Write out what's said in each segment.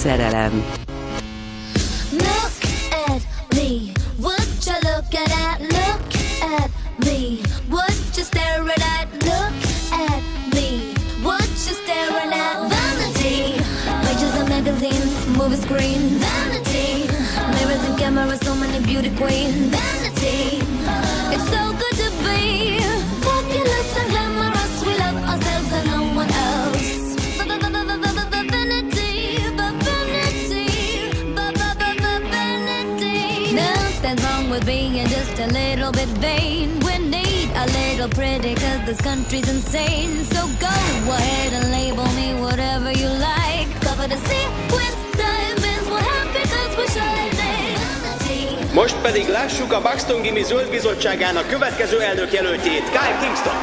szerelem. Look at me, what you looking at? Look at me, what you staring at? Look at me, what you staring at? Vanity, pages of magazines, movie screen. Vanity, mirrors and cameras, so many beauty queens. Vanity, it's so good to be fabulous and glamorous. We love ourselves and no one else. Nothing's wrong with being just a little bit vain. We need a little pretty cause this country's insane. So go ahead and label me whatever you like. Cover the sequins, diamonds, we're happy cause we're shining. Most pedig lássuk a Buxton Gimi Zöld Bizottságának következő elnök jelöltjét, Kyle Kingston.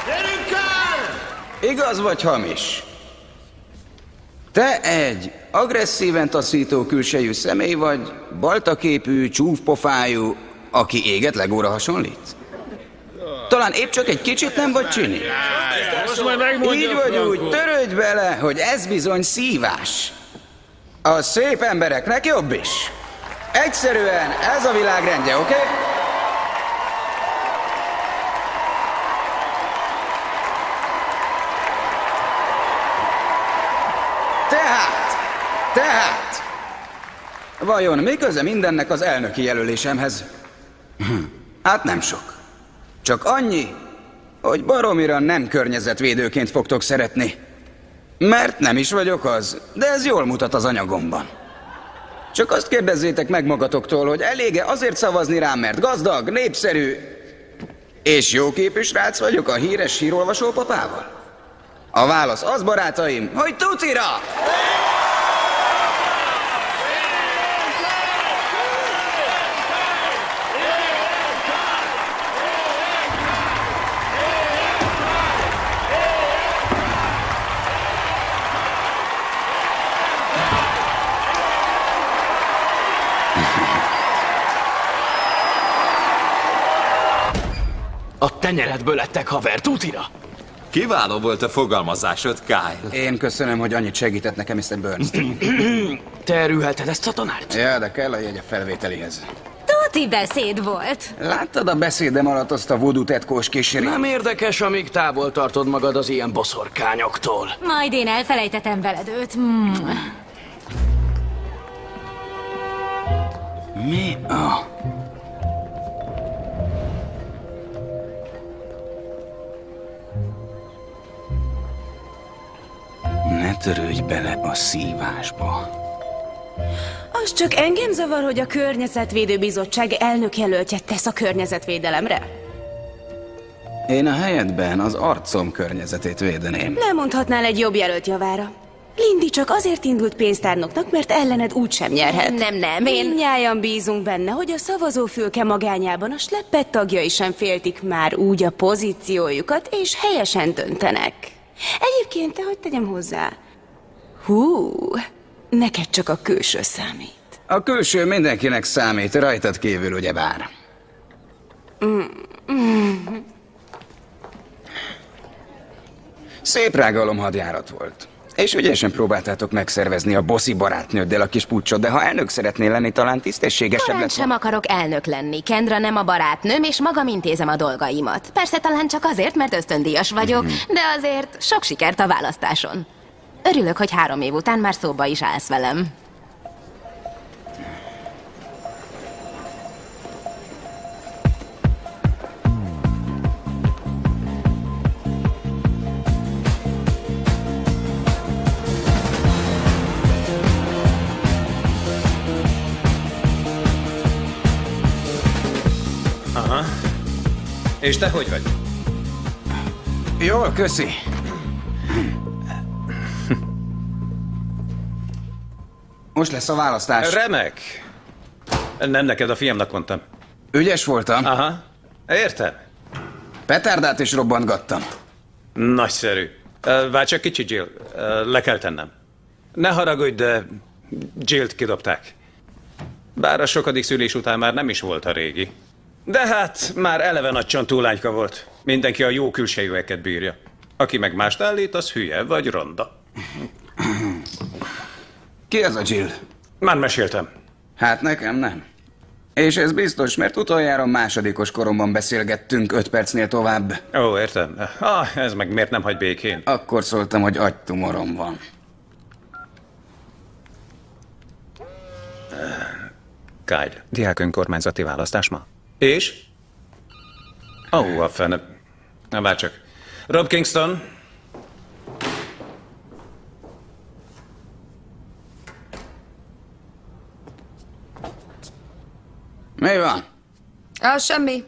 Gyerünk, Kyle! Igaz vagy hamis? Te egy agresszíven taszító külsejű személy vagy, baltaképű, csúfpofájú, aki éget Legóra hasonlít? Talán épp csak egy kicsit nem vagy csini? Így vagy úgy, törődj bele, hogy ez bizony szívás. A szép embereknek jobb is. Egyszerűen ez a világrendje, oké? Tehát, vajon mi köze mindennek az elnöki jelölésemhez? Hát nem sok. Csak annyi, hogy baromira nem környezetvédőként fogtok szeretni. Mert nem is vagyok az, de ez jól mutat az anyagomban. Csak azt kérdezzétek meg magatoktól, hogy elég-e azért szavazni rám, mert gazdag, népszerű és jóképű srác vagyok a híres hírolvasó papával? A válasz az, barátaim, hogy tucira! A tenyeredből lettek, haver, tutira! Kiváló volt a fogalmazásod, Kyle. Én köszönöm, hogy annyit segített nekem, Mr. Bernstein. Te erőlted ezt a tanárt? Ja, de kell a jegy a felvételihez. Tuti beszéd volt. Láttad a beszédem alatt azt a voodoo tetkós kísérét? Nem érdekes, amíg távol tartod magad az ilyen boszorkányoktól. Majd én elfelejtetem veled őt. Mi a... Ne törődj bele a szívásba. Az csak engem zavar, hogy a Környezetvédő Bizottság elnökjelöltje tesz a környezetvédelemre. Én a helyedben az arcom környezetét védeném. Lemondhatnál egy jobb jelölt javára. Lindy csak azért indult pénztárnoknak, mert ellened úgysem nyerhet. Nem, én... Mindnyájan bízunk benne, hogy a szavazófülke magányában a sleppet tagjai sem féltik már úgy a pozíciójukat, és helyesen döntenek. Egyébként te hogy tegyem hozzá? Neked csak a külső számít. A külső mindenkinek számít, rajtad kívül ugyebár. Szép rágalomhadjárat volt. És ügyesen próbáltátok megszervezni a bosszi barátnőddel a kis puccsot, de ha elnök szeretnél lenni, talán tisztességesebb Talán lett. sem akarok elnök lenni. Kendra nem a barátnőm, és magam intézem a dolgaimat. Persze talán csak azért, mert ösztöndíjas vagyok, de azért sok sikert a választáson. Örülök, hogy 3 év után már szóba is állsz velem. Aha. És te hogy vagy? Jól, köszi. Most lesz a választás. Remek. Nem neked, a fiamnak mondtam. Ügyes voltam. Aha. Értem. Petárdát is robbantgattam. Nagyszerű. Várj csak kicsit, Jill. Le kell tennem. Ne haragudj, de Jillt kidobták. Bár a sokadik szülés után már nem is volt a régi. De hát már eleve nagy csontú lányka volt. Mindenki a jó külsejűeket bírja. Aki meg mást állít, az hülye vagy ronda. Ki az a Jill? Már meséltem. Hát nekem nem. És ez biztos, mert utoljára másodikos koromban beszélgettünk 5 percnél tovább. Ó, értem. Ez meg miért nem hagy békén? Akkor szóltam, hogy agytumorom van. Kyle, diák önkormányzati választás ma. És? Ó, a fene... Na, várj csak. Rob Kingston. Mi van? Semmi.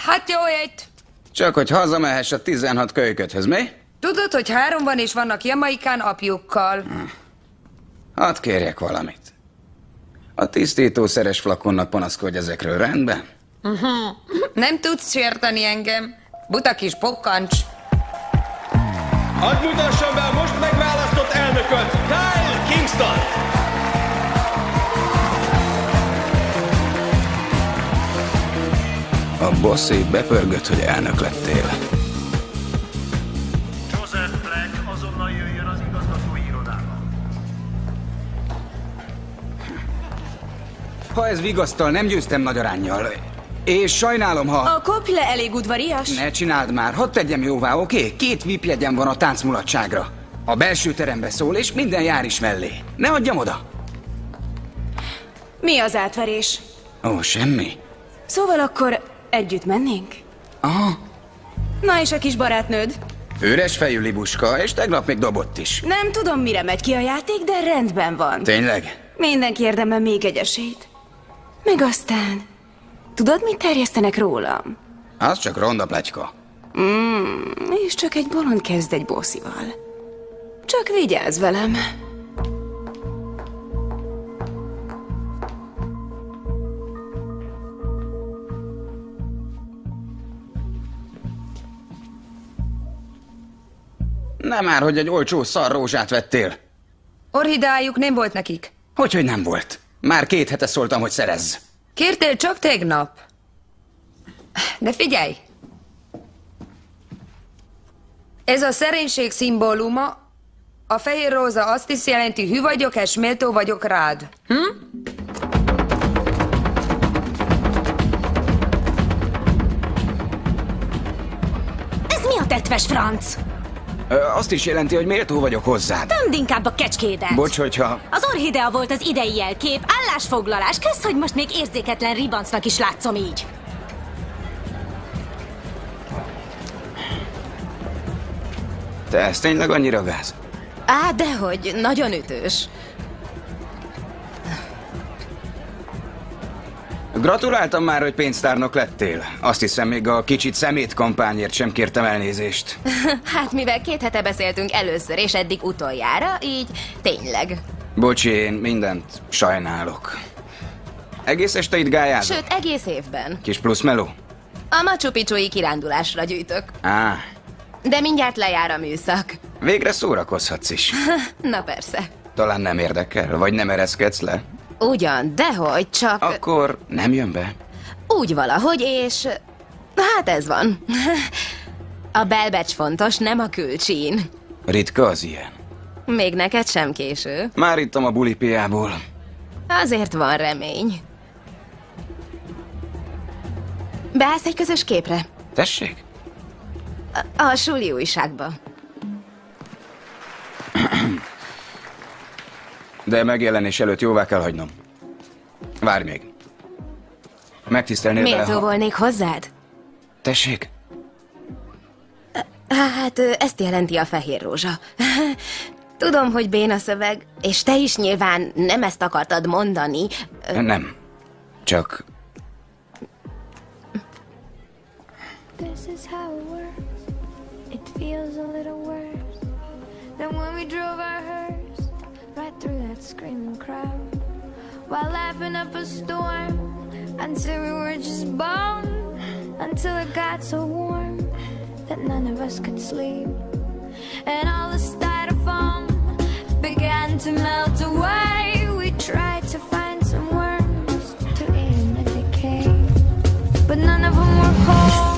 Hát jó ejt. Csak hogy hazamehess a 16 kölyköthöz, mi? Tudod, hogy 3 van és vannak Jamaikán apjukkal. Hadd kérjek valamit. A tisztítószeres flakonnak panaszkodj ezekről, rendben? Nem tudsz sérteni engem. Buta kis pokkancs. Hadd mutassam be a most megválasztott elnököt, Kyle Kingston! A bosszé bepörgött, hogy elnök lettél. Joseph Black azonnal jöjjön az igazgatói irodába. Ha ez vigasztal, nem győztem nagy aránnyal. És sajnálom, ha... A kopj le elég udvarias. Ne csináld már, hadd tegyem jóvá, oké? 2 VIP jegyem van a táncmulatságra. A belső terembe szól, és minden jár is mellé. Ne adjam oda! Mi az átverés? Ó, semmi. Szóval akkor együtt mennénk? Aha. Na és a kis barátnőd? Üres fejű libuska, és tegnap még dobott is. Nem tudom, mire megy ki a játék, de rendben van. Tényleg? Mindenki érdemel még egy esélyt. Meg aztán... Tudod, mit terjesztenek rólam? Az csak ronda pletyka. És csak egy bolond kezd egy bosszival. Csak vigyázz velem. Nem már, hogy egy olcsó szarrózsát vettél. Orhidájuk nem volt nekik. Hogy nem volt? Már 2 hete szóltam, hogy szerezz. Kértél csak tegnap. De figyelj! Ez a szerénység szimbóluma, a fehér róza azt is jelenti, hű vagyok és méltó vagyok rád. Ez mi a tetves franc? Azt is jelenti, hogy méltó vagyok hozzád. Tömd inkább a kecskédet. Bocs, hogyha... Az orhidea volt az idei jelkép, állásfoglalás. Kösz, hogy most még érzéketlen ribancnak is látszom így. Te ez tényleg annyira gáz? Dehogy, nagyon ütős. Gratuláltam már, hogy pénztárnok lettél. Azt hiszem, még a kicsit szemét kampányért sem kértem elnézést. Hát mivel 2 hete beszéltünk először, és eddig utoljára, így tényleg. Bocsi, én mindent sajnálok. Egész este itt gályázol? Sőt, egész évben. Kis plusz meló? A Machu Picchu-i kirándulásra gyűjtök. De mindjárt lejár a műszak. Végre szórakozhatsz is. Na persze. Talán nem érdekel, vagy nem ereszkedsz le? Ugyan, dehogy, csak... Akkor nem jön be? Úgy valahogy, és... Hát ez van. A belbecs fontos, nem a külcsín. Ritka az ilyen. Még neked sem késő. Már ittam a bulipiából. Azért van remény. Beállsz egy közös képre? Tessék? A suli újságba. De megjelenés előtt jóvá kell hagynom. Várj még. Megtisztelnél vele, Méltó volnék hozzád? Tessék? Hát, ezt jelenti a fehér rózsa. Tudom, hogy béna szöveg, és te is nyilván nem ezt akartad mondani. Nem. Csak... This is how it works. It feels a little worse than when we drove our hearse right through that screaming crowd while laughing up a storm until we were just bone, until it got so warm that none of us could sleep, and all the styrofoam began to melt away. We tried to find some worms to eat in the decay, but none of them were cold.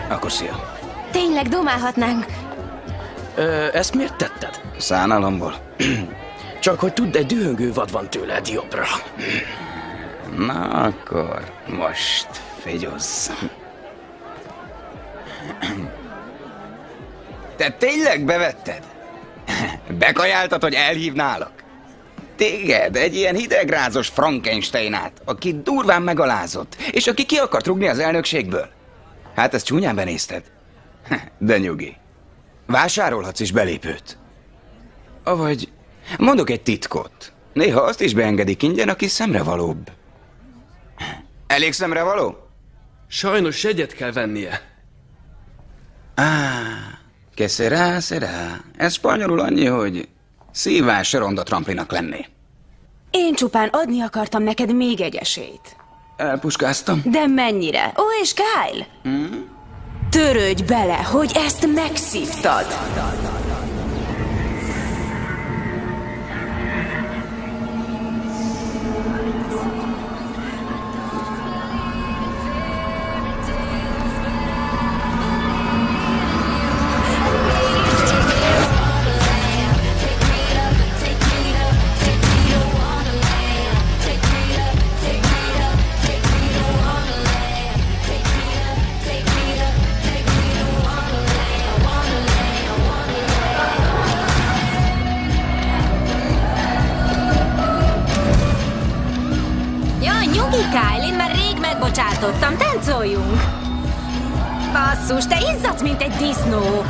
Akkor szia. Tényleg domálhatnánk. Ezt miért tetted? Szánalomból. Csak hogy tudd, egy dühöngő vad van tőled jobbra. Na akkor, most figyozz. Te tényleg bevetted? Bekajáltad, hogy elhívnálak? Téged, egy ilyen hidegrázos Frankensteinát, aki durván megalázott, és aki ki akart rúgni az elnökségből. Hát ezt csúnyán benézted. De nyugi. Vásárolhatsz is belépőt. Avagy mondok egy titkot. Néha azt is beengedik ingyen, aki szemrevalóbb. Elég szemrevaló? Sajnos jegyet kell vennie. Que será, será. Ez spanyolul annyi, hogy szívás ronda tramplinak lenné. Én csupán adni akartam neked még egy esélyt. Elpuskáztam. De mennyire? Ó, és Kyle? Törődj bele, hogy ezt megszívtad. Kyle, én már rég megbocsátottam, táncoljunk! Basszus, te izzadsz, mint egy disznó!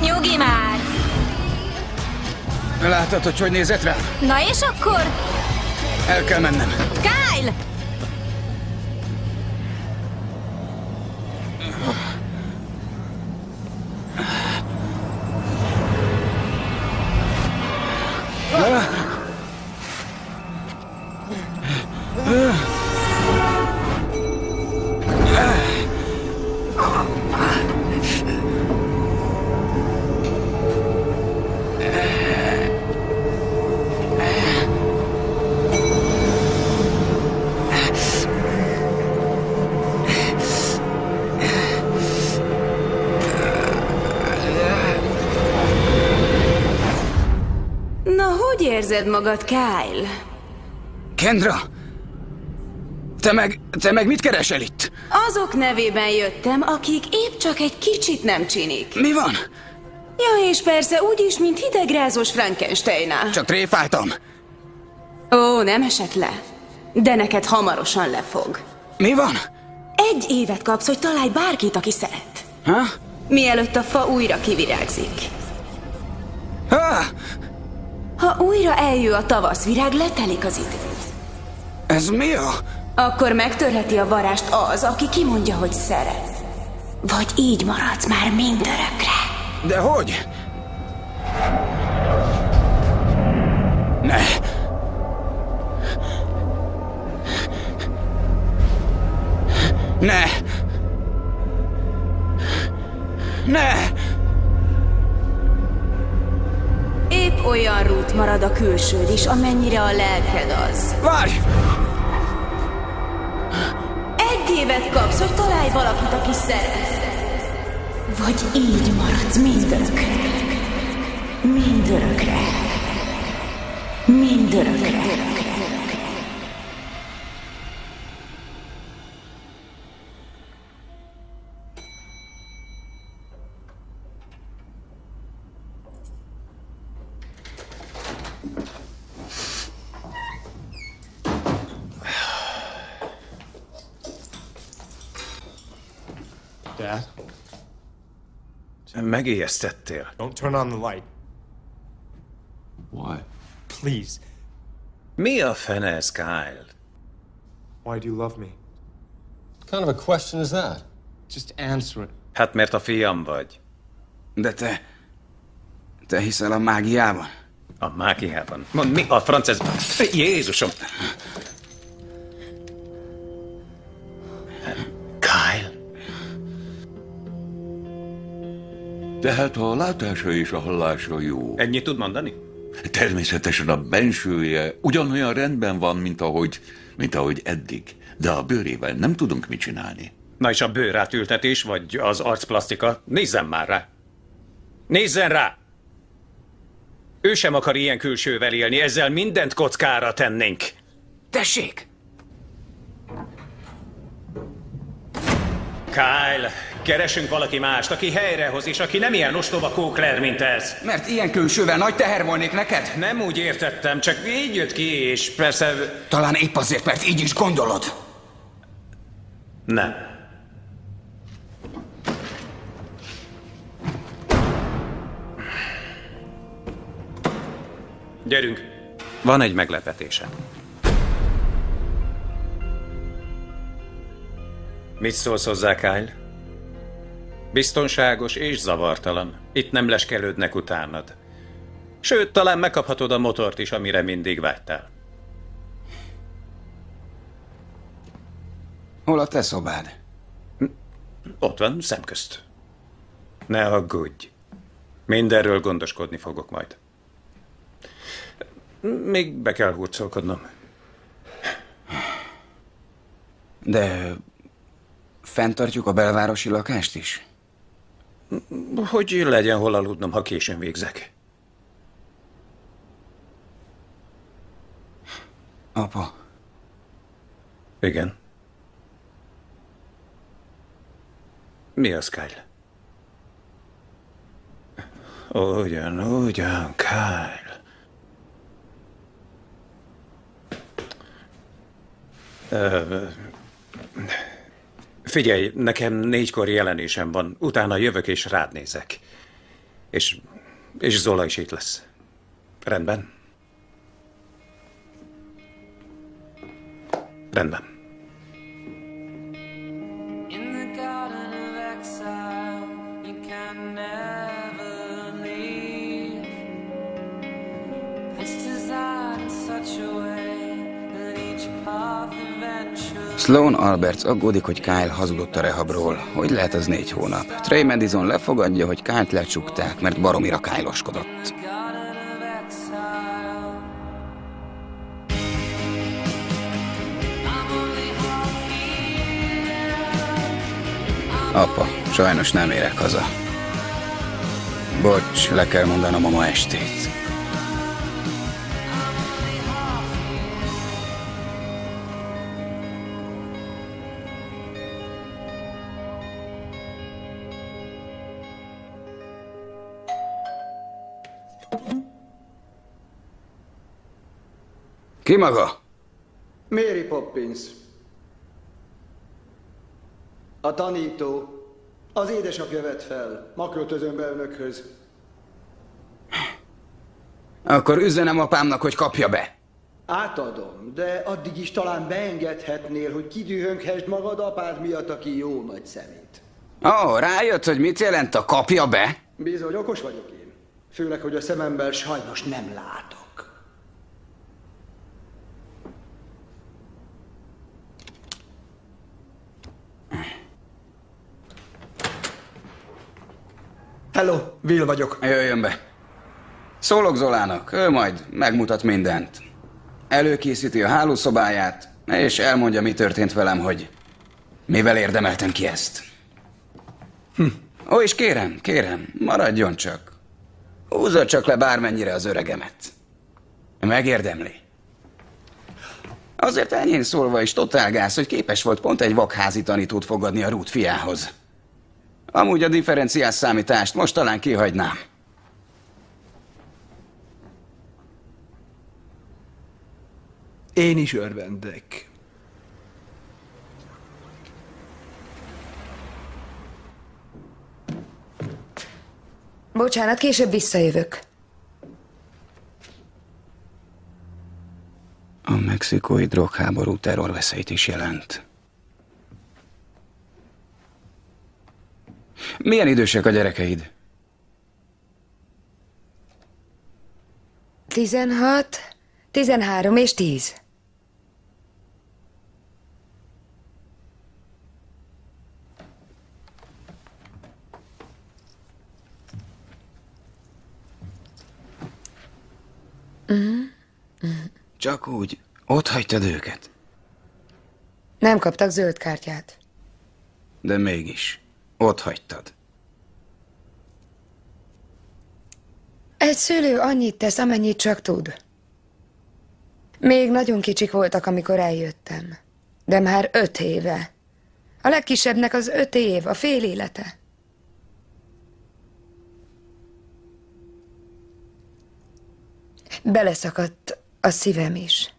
Nyugi már! Látod, hogy nézett rám? Na és akkor? El kell mennem. Kyle! Hogy érzed magad, Kyle? Kendra! Te meg mit keresel itt? Azok nevében jöttem, akik épp csak egy kicsit nem csinik. Mi van? Ja, és persze úgyis, mint hidegrázós Frankensteinná. Csak tréfáltam. Ó, nem esett le. De neked hamarosan lefog. Mi van? 1 évet kapsz, hogy találj bárkit, aki szeret. Ha? Mielőtt a fa újra kivirágzik. Ha? Ha újra eljön a tavaszvirág, letelik az idő. Ez mi a... Akkor megtörheti a varást az, aki kimondja, hogy szeret. Vagy így maradsz már mindörökre. De hogy? Ne! Ne! Ne! Épp olyan rút marad a külsőd is, amennyire a lelked az. Várj! 1 évet kapsz, hogy találj valakit, aki szeret. Vagy így maradsz mindörökre. Mindörökre. Mindörökre. Dad? Megijesztettél. Don't turn on the light. Why? Please. Mi a fene ez, Kyle? Why do you love me? What kind of a question is that? Just answer it. Hát mert a fiam vagy. De te hiszel a mágiában? A mágiában? Mondd, mi a franc ez? Jézusom! Kyle? Tehát a látása és a hallása jó. Ennyit tud mondani? Természetesen a bensője ugyanolyan rendben van, mint ahogy eddig. De a bőrével nem tudunk mit csinálni. Na és a bőrátültetés, vagy az arcplasztika? Nézzen már rá! Nézzen rá! Ő sem akar ilyen külsővel élni, ezzel mindent kockára tennénk. Tessék! Kyle, keresünk valaki mást, aki helyrehoz, és aki nem ilyen ostoba kókler, mint ez. Mert ilyen külsővel nagy teher volnék neked? Nem úgy értettem, csak így jött ki, és persze... Talán épp azért, mert így is gondolod. Nem. Gyerünk, van egy meglepetésem. Mit szólsz hozzá, Kyle? Biztonságos és zavartalan. Itt nem leskelődnek utánad. Sőt, talán megkaphatod a motort is, amire mindig vágytál. Hol a te szobád? Ott van, szemközt. Ne aggódj. Mindenről gondoskodni fogok majd. Még be kell hurcolkodnom. De fenntartjuk a belvárosi lakást is? Hogy legyen hol aludnom, ha későn végzek. Apa. Igen. Mi az, Kyle? Ugyan, Kyle. Figyelj, nekem 4-kor jelenésem van, utána jövök és rád nézek. És Zola is itt lesz. Rendben? Rendben. Sloan Alberts aggódik, hogy Kyle hazudott a rehabról. Hogy lehet az 4 hónap? Trey Madison lefogadja, hogy Kyle-t lecsukták, mert baromira Kyle-oskodott. Apa, sajnos nem érek haza. Bocs, le kell mondanom a ma estét. Ki maga? Mary Poppins. A tanító. Az édesapja vett fel. Ma költözöm be önökhöz. Akkor üzenem apámnak, hogy kapja be. Átadom, de addig is talán beengedhetnél, hogy kidühönghessd magad apád miatt, aki jó nagy szemét. Rájött, hogy mit jelent a kapja be? Bizony, okos vagyok én. Főleg, hogy a szememmel sajnos nem látok. Hello, Will vagyok. Jöjjön be. Szólok Zolának, ő majd megmutat mindent. Előkészíti a hálószobáját, és elmondja, mi történt velem, hogy mivel érdemeltem ki ezt. Ó, és kérem, maradjon csak. Húzza csak le bármennyire az öregemet. Megérdemli. Azért enyhén szólva is totálgász, hogy képes volt pont egy vakházi tanítót fogadni a Ruth fiához. Amúgy a differenciás számítást most talán kihagynám. Én is örvendek. Bocsánat, később visszajövök. A mexikói drogháború terrorveszélyt is jelent. Milyen idősek a gyerekeid? 16, 13 és 10. Csak úgy, ott hagytad őket? Nem kaptak zöld kártyát. De mégis, ott hagytad. Egy szülő annyit tesz, amennyit csak tud. Még nagyon kicsik voltak, amikor eljöttem. De már 5 éve. A legkisebbnek az 5 év, a fél élete. Beleszakadt a szívem is.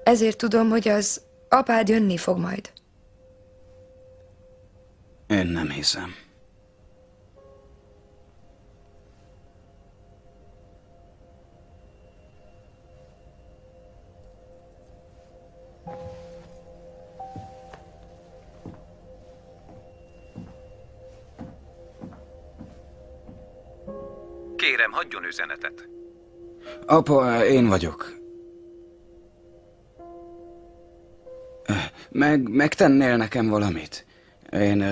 Ezért tudom, hogy az apád jönni fog majd. Én nem hiszem. Kérem, hagyjon üzenetet. Apa, én vagyok. Megtennél nekem valamit? Én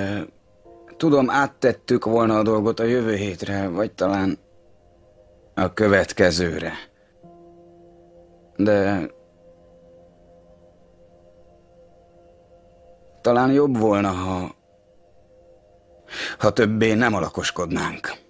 tudom, áttettük volna a dolgot a jövő hétre, vagy talán a következőre. De talán jobb volna, ha többé nem alakoskodnánk.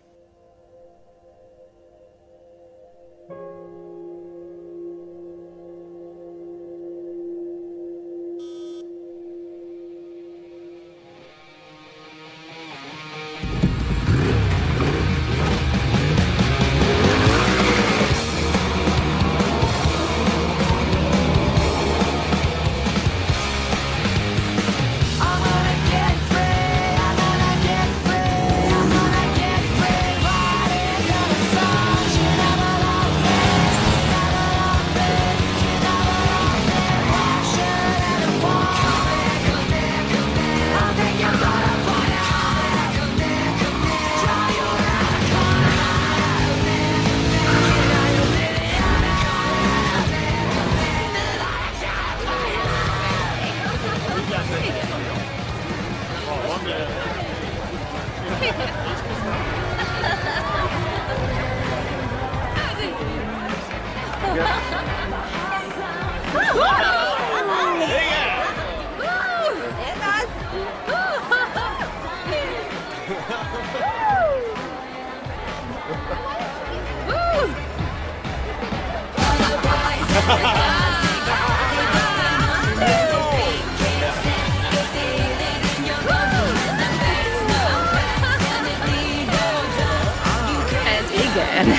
Ez igen.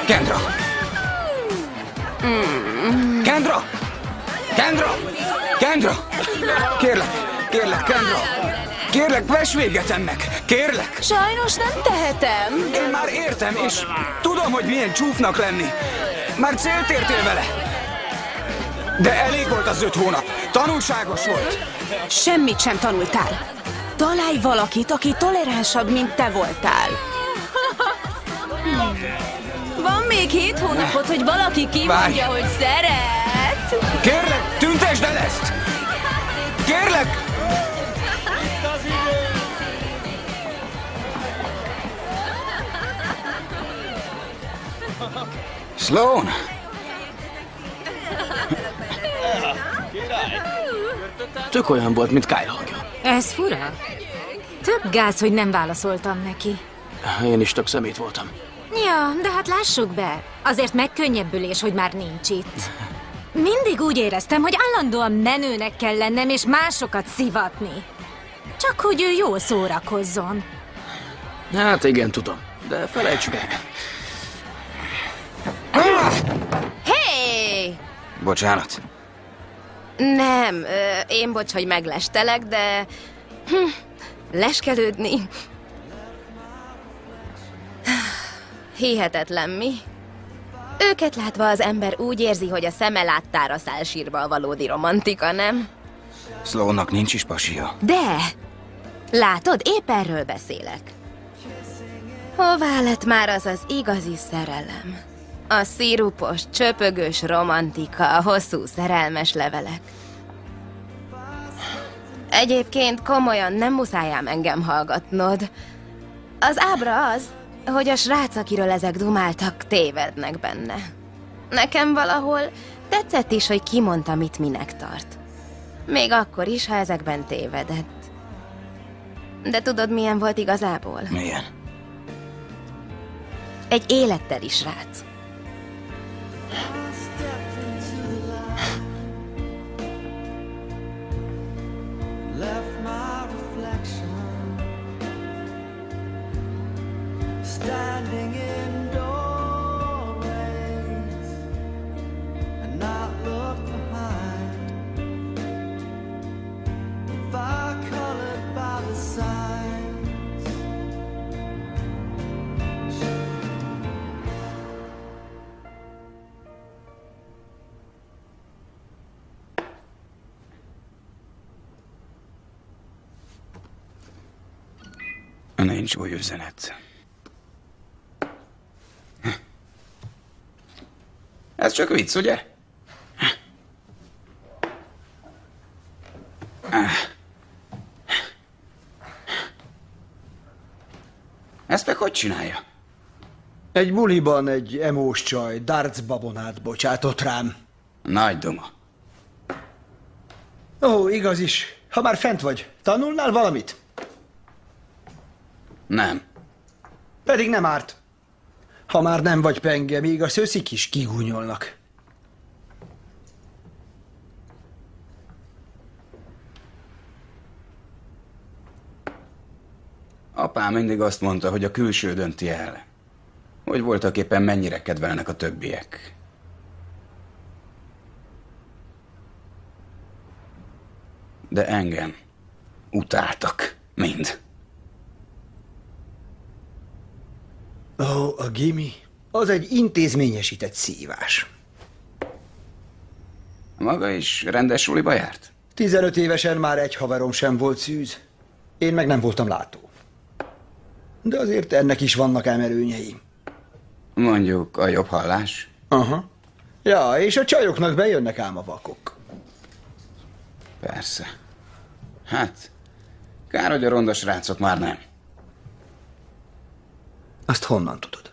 Kendra! Kendra! Kendra! Kendra! Kérlek, Kendra! Kérlek, vess véget ennek! Kérlek! Sajnos nem tehetem. Én már értem, és tudom, hogy milyen csúfnak lenni. Már célt értél vele. De elég volt az 5 hónap. Tanulságos volt. Semmit sem tanultál. Találj valakit, aki toleránsabb, mint te voltál. Van még 7 hónapot, hogy valaki kimondja, hogy szeret. Kérlek, tüntesd el ezt! Kérlek! Sloan! Tök olyan volt, mint Kyle hangja. Ez fura. Tök gáz, hogy nem válaszoltam neki. Én is tök szemét voltam. Ja, de hát lássuk be. Azért megkönnyebbülés, hogy már nincs itt. Mindig úgy éreztem, hogy állandóan menőnek kell lennem, és másokat szivatni. Csak hogy ő jól szórakozzon. Hát igen, tudom. De felejtsük el. Hé! Bocsánat. Nem, én bocs, hogy meglestelek, de... leskelődni... Hihetetlen, mi? Őket látva az ember úgy érzi, hogy a szeme láttára száll sírba a valódi romantika, nem? Sloannak nincs is pasia. De! Látod, épp erről beszélek. Hová lett már az az igazi szerelem? A szirupos, csöpögős romantika, a hosszú szerelmes levelek. Egyébként komolyan nem muszáj ám engem hallgatnod. Az ábra az, hogy a srác, akiről ezek dumáltak, tévednek benne. Nekem valahol tetszett is, hogy kimondta, mit minek tart. Még akkor is, ha ezekben tévedett. De tudod, milyen volt igazából? Milyen? Egy életteli srác. Left my reflection standing in doorways and not look behind. If I colored by the signs, nincs új üzenet. Ez csak vicc, ugye? Ezt meg hogy csinálja? Egy buliban egy emós csaj darts babonát bocsátott rám. Nagy duma. Ó, igaz is. Ha már fent vagy, tanulnál valamit? Nem. Pedig nem árt. Ha már nem vagy penge, még a szöszik is kigúnyolnak. Apám mindig azt mondta, hogy a külső dönti el. Hogy voltak éppen mennyire kedvelnek a többiek. De engem utáltak. Mind. Ó, a gimi. Az egy intézményesített szívás. Maga is rendes suliba járt? 15 évesen már egy haverom sem volt szűz. Én meg nem voltam látó. De azért ennek is vannak ám előnyei. Mondjuk a jobb hallás? Aha. Ja, és a csajoknak bejönnek ám a vakok. Persze. Hát, kár, hogy a ronda srácok már nem. Azt honnan tudod?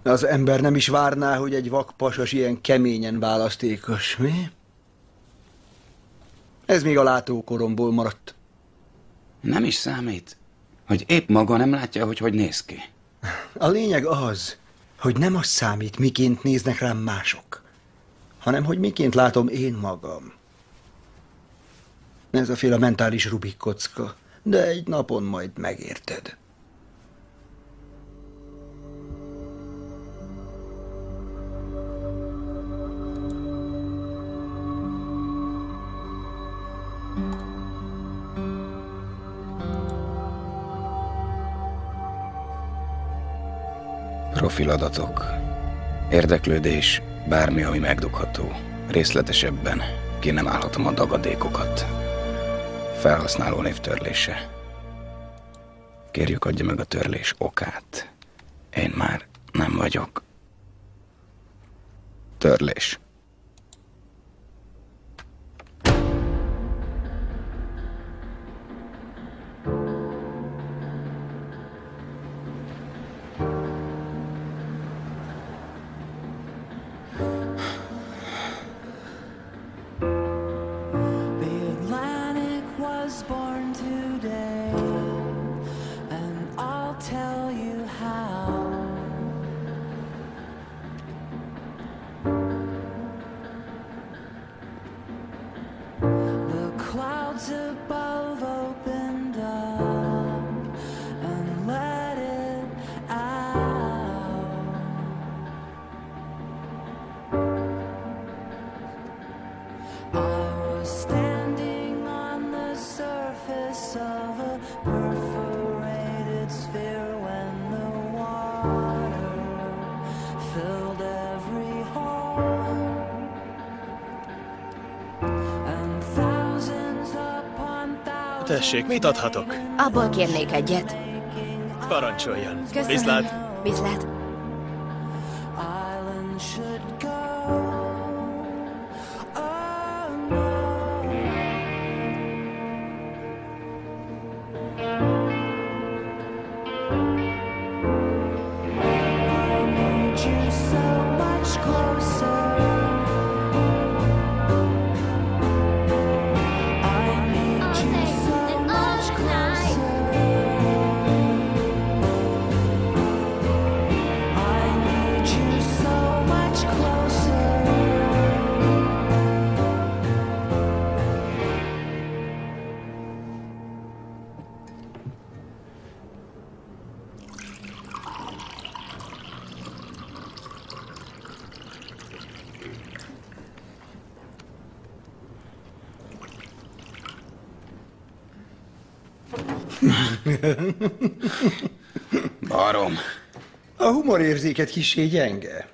Az ember nem is várná, hogy egy vakpasas ilyen keményen választékos, mi? Ez még a látókoromból maradt. Nem is számít. hogy épp maga nem látja, hogy néz ki. A lényeg az, hogy nem az számít, miként néznek rám mások, hanem hogy miként látom én magam. Ez a féle mentális Rubik kocka, de egy napon majd megérted. Profiladatok. Érdeklődés, bármi, ami megdugható. Részletesebben ki nem állhatom a dagadékokat. Felhasználó név törlése. Kérjük, adja meg a törlés okát. Én már nem vagyok. Törlés. Tessék, mit adhatok? Abból kérnék egyet. Parancsoljon. Köszönöm. Viszlát. Viszlát. Barom. A humorérzéket kissé gyenge.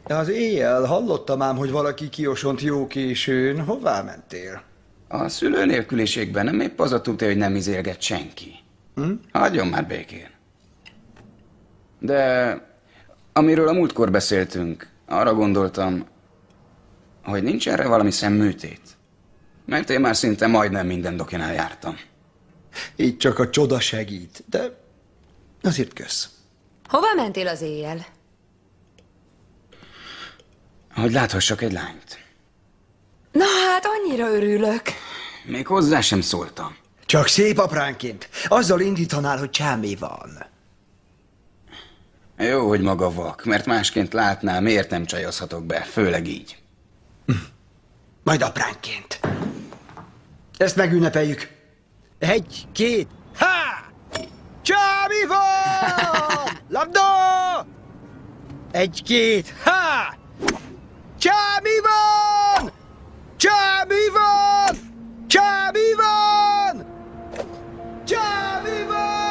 Az éjjel hallottam ám, hogy valaki kiosont jó későn. Hová mentél? A szülőnélküliségben nem épp az a tudja, hogy nem izélget senki. Hagyjon már békén. De amiről a múltkor beszéltünk, arra gondoltam, hogy nincs erre valami szemműtét. Mert én már szinte majdnem minden dokinál jártam. Így csak a csoda segít, de azért kösz. Hova mentél az éjjel? Hogy láthassak egy lányt. Na hát, annyira örülök. Még hozzá sem szóltam. Csak szép apránként. Azzal indítanál, hogy csámé van. Jó, hogy maga vak, mert másként látnál, miért nem csajozhatok be, főleg így. Majd apránként. Ezt megünnepeljük. 1, 2, há! Csámi van! Labda! 1, 2, há! Csámi van! Csámi van! Csámi van! Csámi van!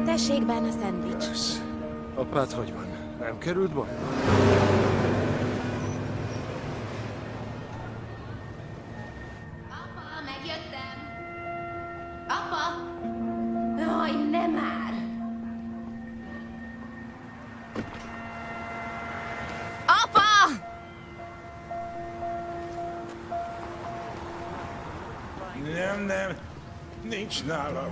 Tessék benne a szendvics. Apád hogy van? Nem került bajba? Apa, megjöttem. Apa! Jaj, nem már! Apa! Nem, nincs nálam.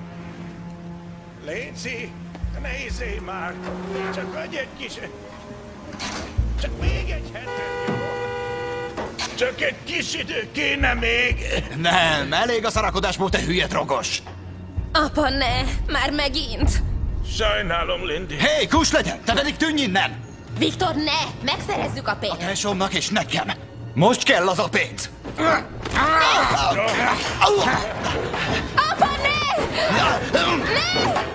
Léci, ne izzél már, csak adj egy kis... Csak még egy hetet, jó? Csak egy kis idő kéne még. Nem, elég a szarakodásból, te hülye drogos. Apa, ne! Már megint! Sajnálom, Lindy. Hé, kus legyen, te pedig tűnj innen! Viktor, ne! Megszerezzük a pénzt! A tesómnak és nekem. Most kell az a pénz. Apa, ne! Ne!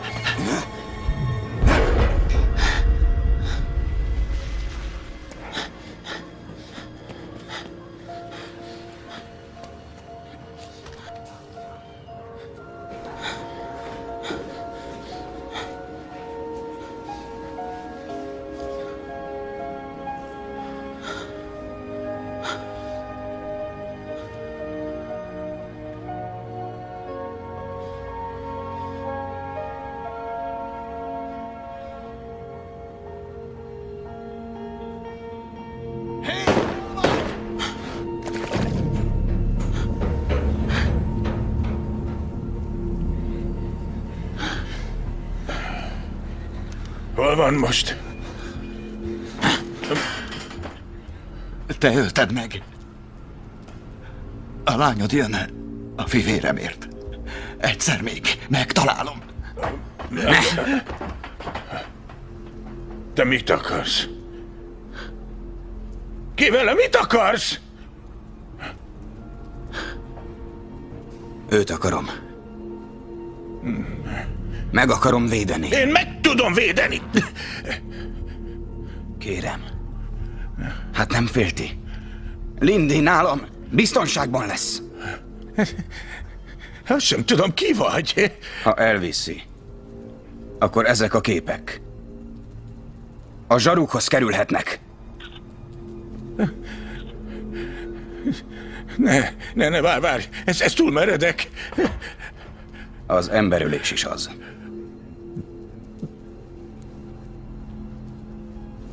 Hol van most? Te ölted meg. A lányod jön a fivéremért. Egyszer még megtalálom. Te mit akarsz? Ki vele mit akarsz? Őt akarom. Meg akarom védeni. Én meg tudom védeni! Kérem. Hát nem félti. Lindy nálam biztonságban lesz. Azt sem tudom, ki vagy. Ha elviszi, akkor ezek a képek a zsarukhoz kerülhetnek. Ne, várj, ez túl meredek. Az emberölés is az.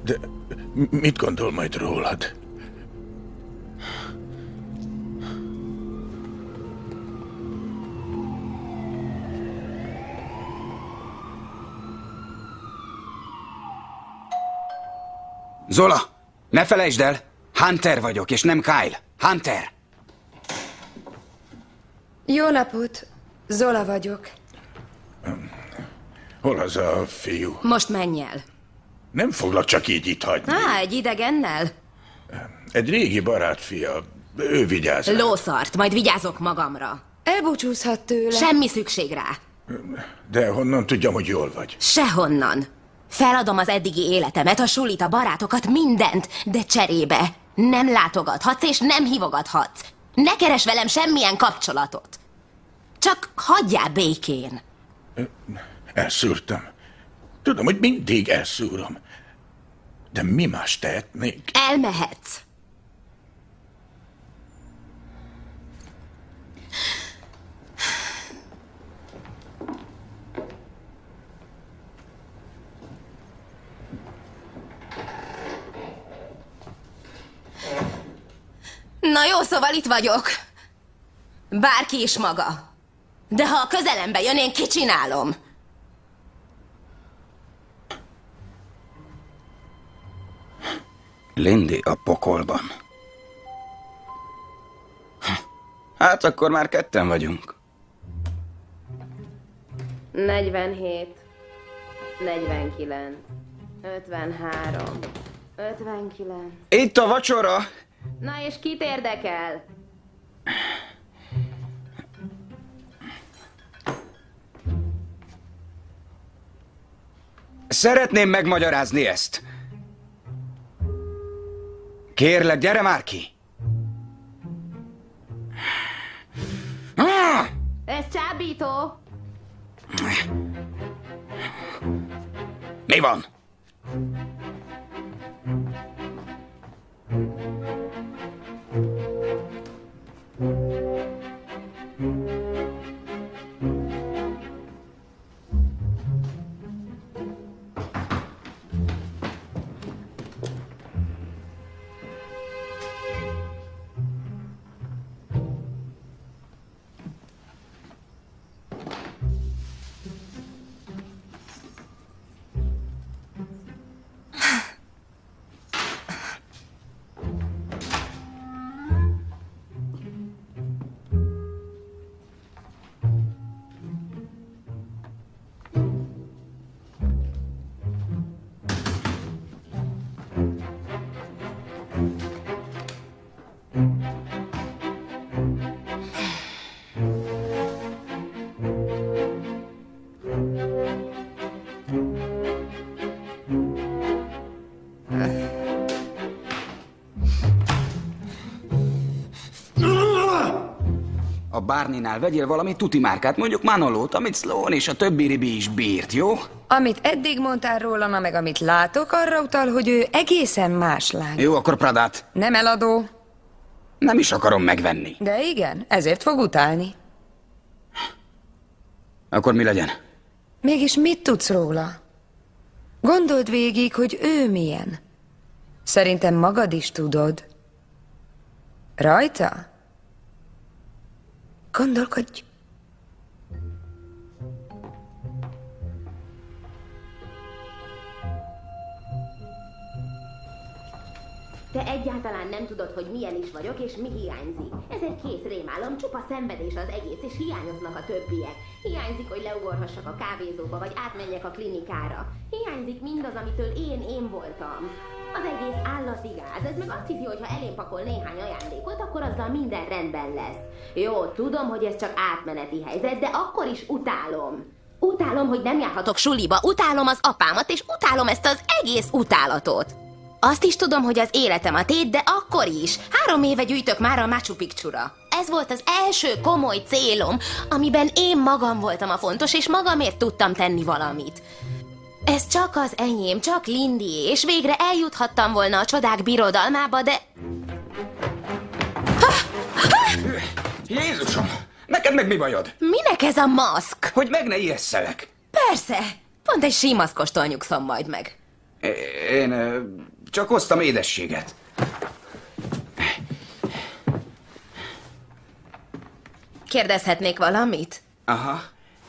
De mit gondol majd rólad? Zola, ne felejtsd el, Hunter vagyok, és nem Kyle. Hunter! Jó napot, Zola vagyok. Hol az a fiú? Most menj el. Nem foglak csak így itt hagyni. Egy idegennel? Egy régi barát fia. Ő vigyáz. Lószart, majd vigyázok magamra. Elbúcsúzhat tőle. Semmi szükség rá. De honnan tudjam, hogy jól vagy? Sehonnan. Feladom az eddigi életemet, a sulit, a barátokat, mindent, de cserébe nem látogathatsz és nem hívogathatsz. Ne keres velem semmilyen kapcsolatot. Csak hagyjál békén. Elszúrtam. Tudom, hogy mindig elszúrom. De mi más tehetnék? Elmehetsz. Na jó, szóval itt vagyok. Bárki is maga. De ha a közelembe jön, én kicsinálom. Lindy a pokolban. Hát akkor már ketten vagyunk. 47, 49, 53, 59. Itt a vacsora! Na és kit érdekel? Szeretném megmagyarázni ezt. Kérlek, gyere már ki! Ez csábító! Mi van? A Barneynál vegyél valami tuti márkát, mondjuk Manolót, amit Sloan és a többi ribi is bírt, jó? Amit eddig mondtál róla, na meg amit látok, arra utal, hogy ő egészen más lány. Jó, akkor Pradát. Nem eladó. Nem is akarom megvenni. De igen, ezért fog utálni. Akkor mi legyen? Mégis mit tudsz róla? Gondold végig, hogy ő milyen. Szerintem magad is tudod. Rajta? Gondolkodj. Te egyáltalán nem tudod, hogy milyen is vagyok, és mi hiányzik. Ezért kész rémálom, csupa szenvedés az egész, és hiányoznak a többiek. Hiányzik, hogy leugorhassak a kávézóba, vagy átmenjek a klinikára. Hiányzik mindaz, amitől én voltam. Az egész állati gáz, ez meg azt hiszi, hogy ha elém pakol néhány ajándékot, akkor azzal minden rendben lesz. Jó, tudom, hogy ez csak átmeneti helyzet, de akkor is utálom. Utálom, hogy nem járhatok suliba, utálom az apámat, és utálom ezt az egész utálatot. Azt is tudom, hogy az életem a tét, de akkor is. 3 éve gyűjtök már a Machu Picchu-ra. Ez volt az első komoly célom, amiben én magam voltam a fontos, és magamért tudtam tenni valamit. Ez csak az enyém, csak Lindyé, és végre eljuthattam volna a csodák birodalmába, de... Jézusom! Neked meg mi bajod? Minek ez a maszk? Hogy meg ne ijesszelek. Persze! Pont egy símaszkostól nyugszom majd meg. Én csak hoztam édességet. Kérdezhetnék valamit? Aha.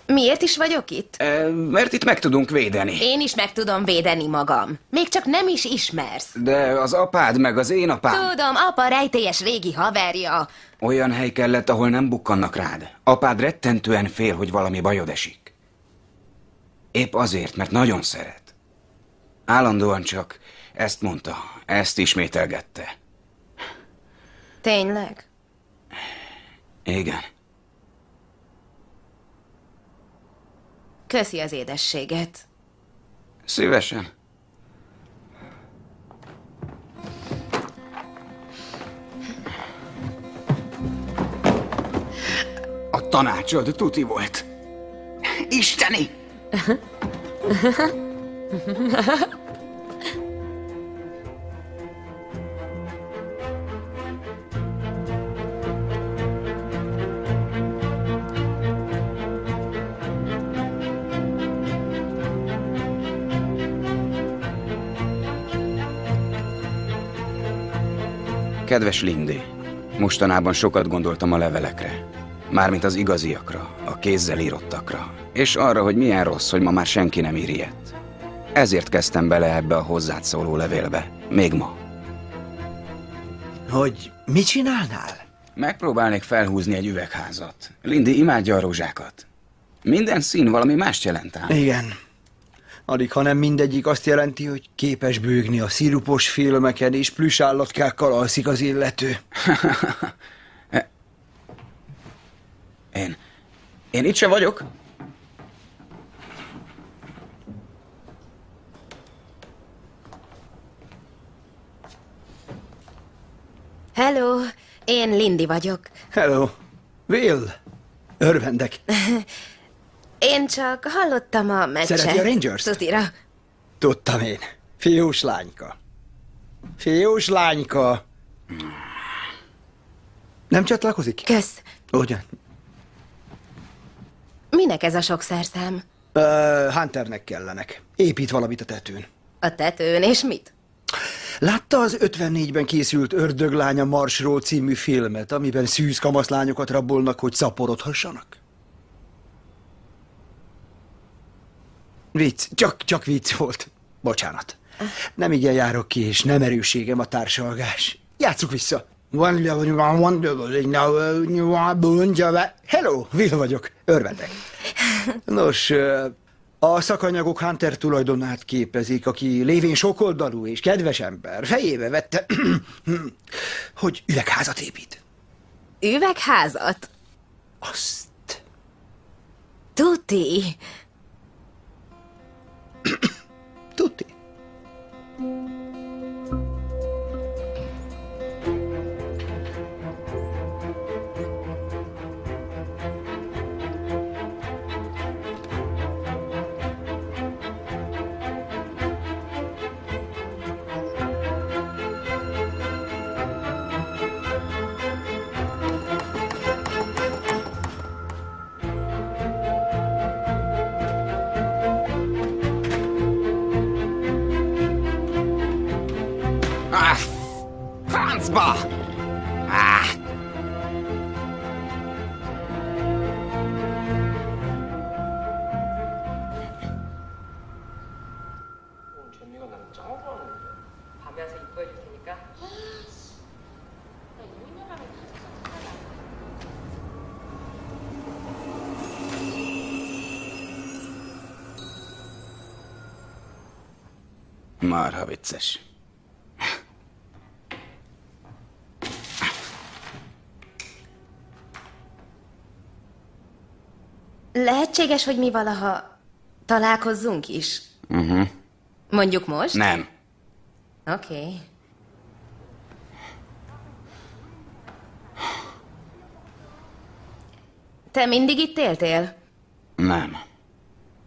Miért is vagyok itt? Mert itt meg tudunk védeni. Én is meg tudom védeni magam. Még csak nem is ismersz. De az apád meg az én apám... Tudom, apa rejtélyes régi haverja. Olyan hely kellett, ahol nem bukkannak rád. Apád rettentően fél, hogy valami bajod esik. Épp azért, mert nagyon szeret. Állandóan csak ezt mondta, ezt ismételgette. Tényleg? Igen. Köszi az édességet. Szívesen. A tanácsod tuti volt. Isteni! Kedves Lindy, mostanában sokat gondoltam a levelekre. Mármint az igaziakra, a kézzel írottakra. És arra, hogy milyen rossz, hogy ma már senki nem ír ilyet. Ezért kezdtem bele ebbe a hozzád szóló levélbe. Még ma. Hogy mit csinálnál? Megpróbálnék felhúzni egy üvegházat. Lindy imádja a rózsákat. Minden szín valami mást jelent ám. Igen. Alig, ha nem mindegyik azt jelenti, hogy képes bőgni a szirupos filmeken, és plüss állatkákkal alszik az illető. Én itt se vagyok. Hello, én Lindy vagyok. Hello. Will. Örvendek. Én csak hallottam a meccset. Szereti a Rangers-t? Tutira. Tudtam én. Fiús lányka. Fiús lányka. Nem csatlakozik? Kösz. Ugyan. Minek ez a sok szerszám? Hunternek kellenek. Épít valamit a tetőn. A tetőn, és mit? Látta az 54-ben készült Ördöglánya Marsról című filmet, amiben szűz kamaszlányokat rabolnak, hogy szaporodhassanak? Vicc, csak vicc volt. Bocsánat. Nem igen járok ki, és nem erősségem a társalgás. Játsszuk vissza. Hello, Will vagyok. Örvendek. Nos, a szakanyagok Hunter tulajdonát képezik, aki lévén sokoldalú és kedves ember. Fejébe vette, hogy üvegházat épít. Üvegházat? Azt. Tuti. Tuti. Bah! Marha vicces. Lehetséges, hogy mi valaha találkozzunk is? Mondjuk most? Nem. Oké. Te mindig itt éltél? Nem.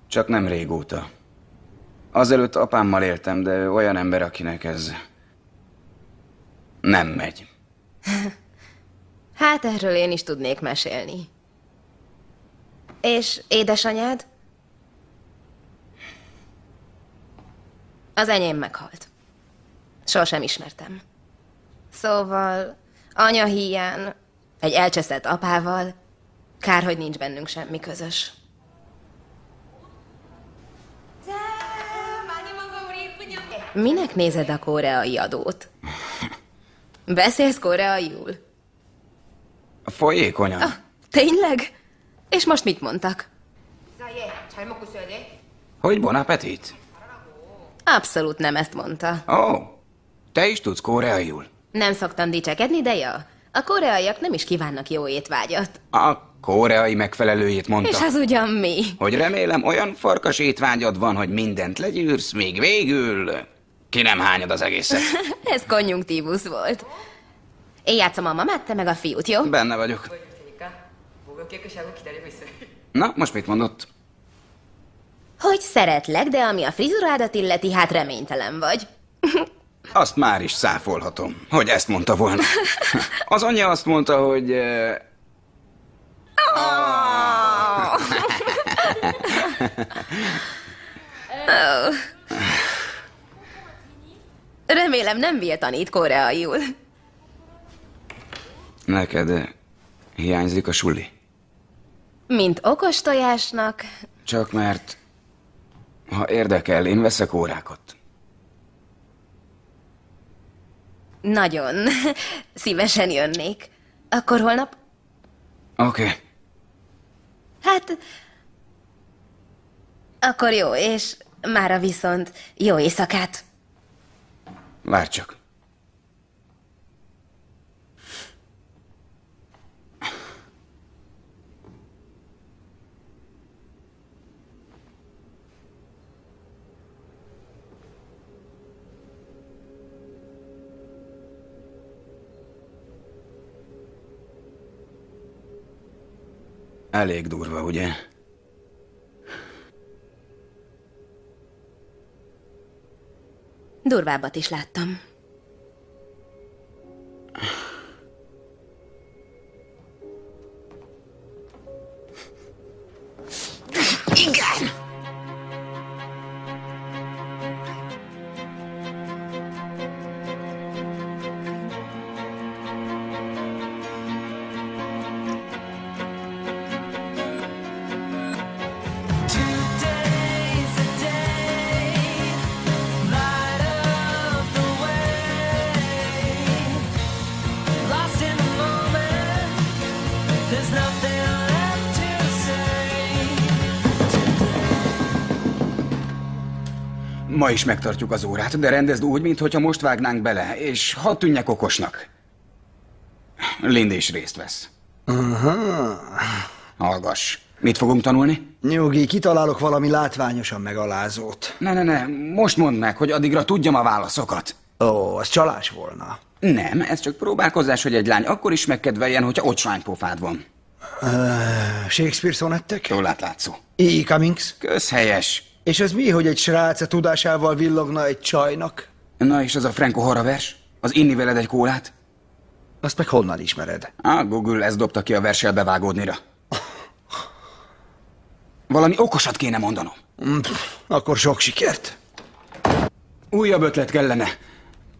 Csak nem régóta. Azelőtt apámmal éltem, de olyan ember, akinek ez nem megy. Hát erről én is tudnék mesélni. És édesanyád? Az enyém meghalt. Sosem ismertem. Szóval anya híján, egy elcseszett apával, kár, hogy nincs bennünk semmi közös. Minek nézed a koreai adót? Beszélsz koreaiul? Folyékonyan. Tényleg? És most mit mondtak? Hogy bon appetit? Abszolút nem ezt mondta. Ó, te is tudsz koreaiul? Nem szoktam dicsekedni, de ja. A koreaiak nem is kívánnak jó étvágyat. A koreai megfelelőjét mondta. És az ugyan mi? Hogy remélem olyan farkas étvágyad van, hogy mindent legyűrsz, még végül ki nem hányod az egészet. Ez konjunktívus volt. Én játszom a mamát, te meg a fiút, jó? Benne vagyok. Na, most mit mondott? Hogy szeretlek, de ami a frizurádat illeti, hát reménytelen vagy. Azt már is száfolhatom, hogy ezt mondta volna. Az anyja azt mondta, hogy... Remélem nem Bill tanít koreaiul. Neked hiányzik a suli? Mint okos tojásnak. Csak mert, ha érdekel, én veszek órákat. Nagyon szívesen jönnék. Akkor holnap? Oké. Hát, akkor jó, és mára viszont jó éjszakát. Várj csak. Elég durva, ugye? Durvábbat is láttam. Igen! Ma is megtartjuk az órát, de rendezd úgy, mintha most vágnánk bele, és hadd tűnjek okosnak. Lindy is részt vesz. Hallgass. Mit fogunk tanulni? Nyugi, kitalálok valami látványosan megalázót. Ne, most mondd meg, hogy addigra tudjam a válaszokat. Ó, az csalás volna. Nem, ez csak próbálkozás, hogy egy lány akkor is megkedveljen, hogyha ocsványpofád van. Shakespeare szonettek? Jól átlátszó. E. Cummings? Közhelyes. És ez mi, hogy egy srác a tudásával villogna egy csajnak? Na és az a Franco Hara vers? Az inni veled egy kólát? Azt meg honnan ismered? Google ezt dobta ki a verssel bevágódnira. Valami okosat kéne mondanom. Akkor sok sikert. Újabb ötlet kellene.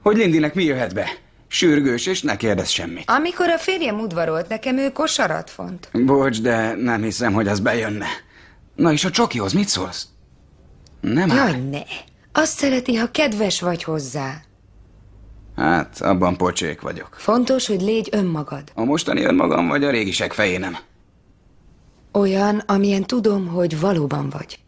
Hogy Lindynek mi jöhet be? Sürgős, és ne kérdezz semmit. Amikor a férjem udvarolt nekem, ő kosarat font. Bocs, de nem hiszem, hogy az bejönne. Na és a csokihoz mit szólsz? Nem áll. Jaj, ne. Azt szereti, ha kedves vagy hozzá. Hát, abban pocsék vagyok. Fontos, hogy légy önmagad. A mostani önmagam vagy a régisek fejénem? Olyan, amilyen tudom, hogy valóban vagy.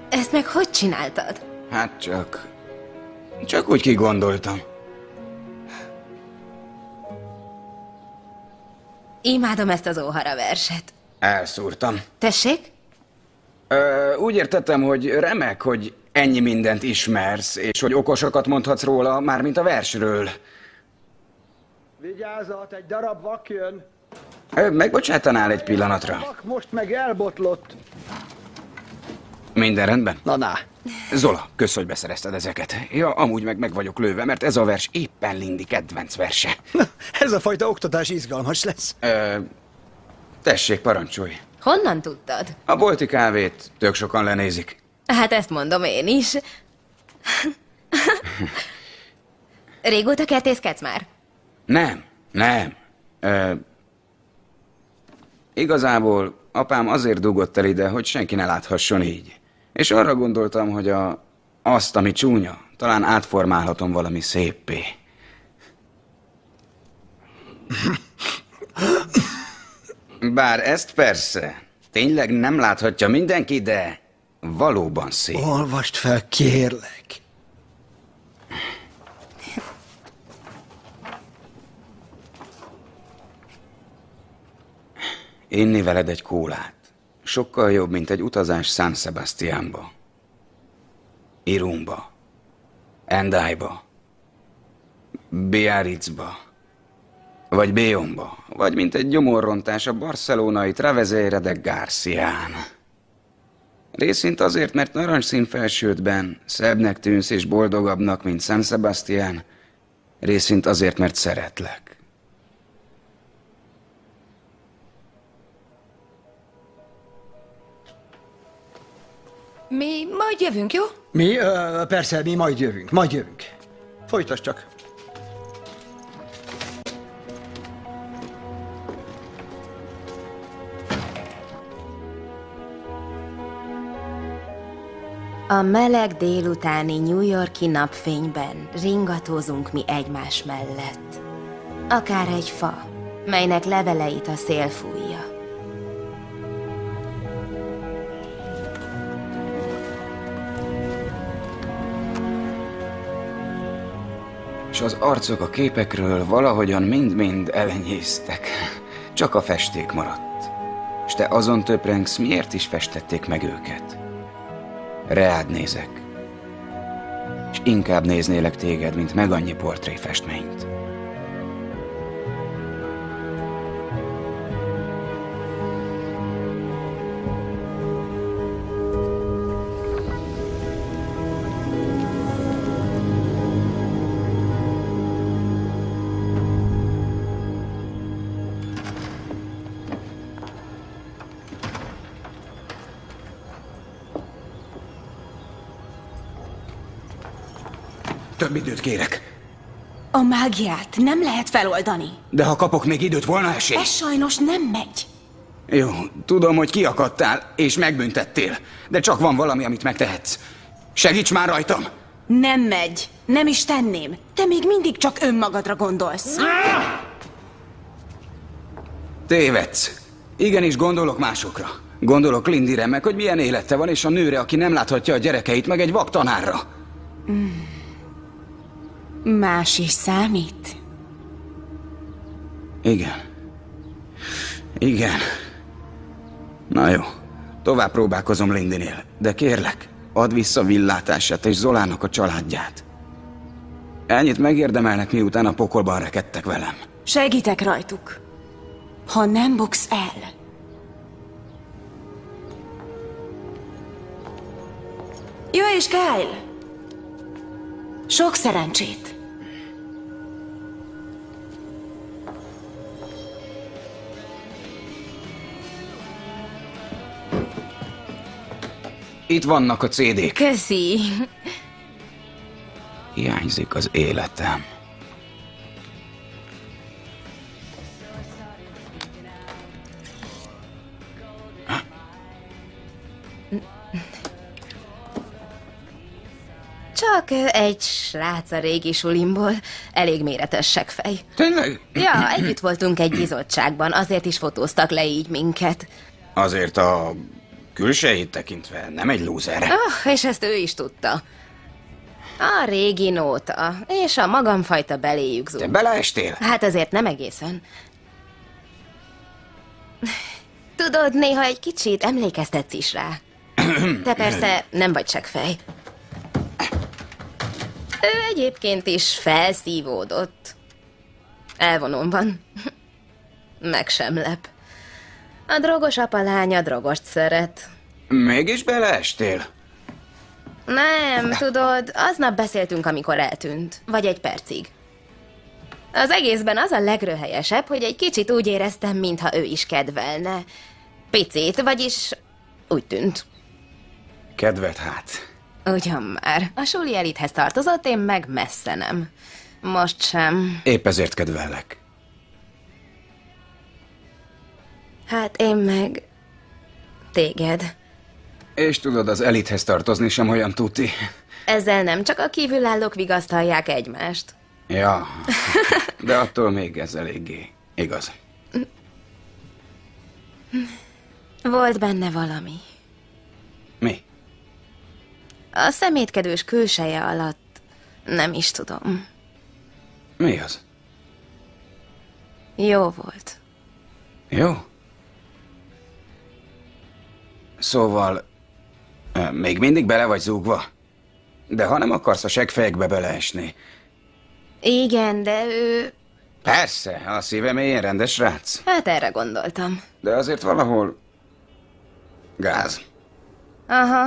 Ezt meg hogy csináltad? Hát csak úgy kigondoltam. Imádom ezt az óhara verset. Elszúrtam. Tessék? Úgy értettem, hogy remek, hogy ennyi mindent ismersz, és hogy okosokat mondhatsz róla, mármint a versről. Vigyázat, egy darab vak jön. Megbocsátanál egy pillanatra? Vak most meg elbotlott. Minden rendben? Na. Zola, kösz, hogy beszerezted ezeket. Ja, amúgy meg vagyok lőve, mert ez a vers éppen Lindy kedvenc verse. Ez a fajta oktatás izgalmas lesz. Tessék, parancsolj. Honnan tudtad? A bolti kávét tök sokan lenézik. Hát ezt mondom én is. Régóta kertészkedsz már? Nem. Igazából apám azért dugott el ide, hogy senki ne láthasson így. És arra gondoltam, hogy azt, ami csúnya, talán átformálhatom valami széppé. Bár ezt persze, tényleg nem láthatja mindenki, de valóban szép. Olvasd fel, kérlek. Inni veled egy kólát. Sokkal jobb, mint egy utazás San Sebastiánba, Irumba, Endaiba, Biarritzba, vagy Bayonba, vagy mint egy gyomorrontás a barcelonai Travesera de Garcián. Részint azért, mert narancsszín felsődben szebbnek tűnsz és boldogabbnak, mint San Sebastián, részint azért, mert szeretlek. Mi majd jövünk, jó? Mi? Persze, mi majd jövünk. Folytasd csak. A meleg délutáni New York-i napfényben ringatózunk mi egymás mellett. Akár egy fa, melynek leveleit a szél fújja. És az arcok a képekről valahogyan mind-mind elenyésztek. Csak a festék maradt. És te azon töprengsz, miért is festették meg őket? Reád nézek. És inkább néznélek téged, mint meg annyi portréfestményt. Több időt kérek. A mágiát nem lehet feloldani. De ha kapok még időt, volna esély? Ez sajnos nem megy. Jó, tudom, hogy kiakadtál és megbüntettél, de csak van valami, amit megtehetsz. Segíts már rajtam! Nem megy. Nem is tenném. Te még mindig csak önmagadra gondolsz. Tévedsz. Igenis gondolok másokra. Gondolok Lindyre, meg hogy milyen élete van, és a nőre, aki nem láthatja a gyerekeit, meg egy vaktanárra. Más is számít. Igen. Igen. Na jó. Tovább próbálkozom Lindynél, de kérlek, add vissza villátását és Zolának a családját. Ennyit megérdemelnek, miután a pokolban rekedtek velem. Segítek rajtuk. Ha nem buksz el. Jó és Kyle! Sok szerencsét! Itt vannak a CD-k. Köszi. Hiányzik az életem. Csak egy srác a régi sulimból. Elég méretes seggfej. Tényleg? Ja, együtt voltunk egy bizottságban, azért is fotóztak le így minket. Azért a külsejét tekintve nem egy lúzer. És ezt ő is tudta. A régi nóta, és a magamfajta beléjük zúg. Te beleestél? Hát azért nem egészen. Tudod, néha egy kicsit emlékeztetsz is rá. Te persze nem vagy seggfej. Ő egyébként is felszívódott. Elvonom van. Meg sem lep. A drogos apalánya drogost szeret. Mégis beleestél? Nem, tudod, aznap beszéltünk, amikor eltűnt. Vagy egy percig. Az egészben az a legröhelyesebb, hogy egy kicsit úgy éreztem, mintha ő is kedvelne. Picit, vagyis úgy tűnt. Kedved hát. Ugyan már. A suli elithez tartozott, én meg messze nem. Most sem. Épp ezért kedvellek. Hát én meg... téged. És tudod, az elithez tartozni sem olyan tuti. Ezzel nem csak a kívülállók vigasztalják egymást. Ja, de attól még ez eléggé igaz. Volt benne valami. Mi? A szemétkedős külseje alatt nem is tudom. Mi az? Jó volt. Jó? Szóval, még mindig bele vagy zúgva? De ha nem akarsz a seggfejekbe beleesni. Igen, de ő... Persze, a szíve mélyén rendes srác. Hát erre gondoltam. De azért valahol... gáz. Aha.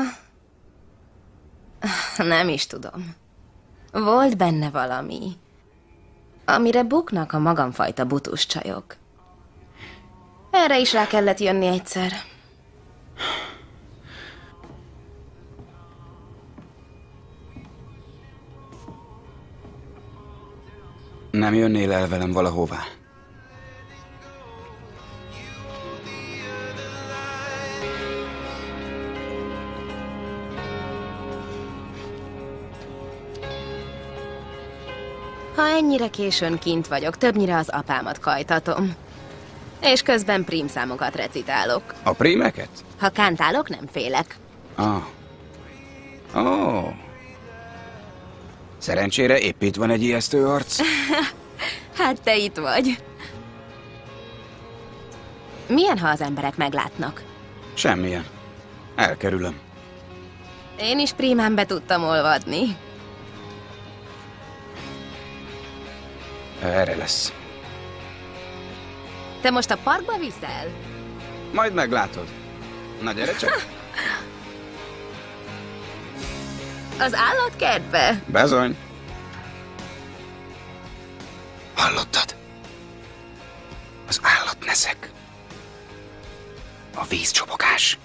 Nem is tudom. Volt benne valami, amire buknak a magamfajta butus csajok. Erre is rá kellett jönni egyszer. Nem jönnél el velem valahová? Ha ennyire későn kint vagyok, többnyire az apámat kajtatom. És közben prímszámokat recitálok. A prímeket? Ha kántálok, nem félek. Szerencsére épp itt van egy ijesztő arc. Hát te itt vagy. Milyen, ha az emberek meglátnak? Semmilyen. Elkerülöm. Én is prímán be tudtam olvadni. Erre lesz. Te most a parkba viszel? Majd meglátod. Na gyere csak. Az állatkertbe? Bezony. Hallottad? Az állatneszek. A vízcsobogás.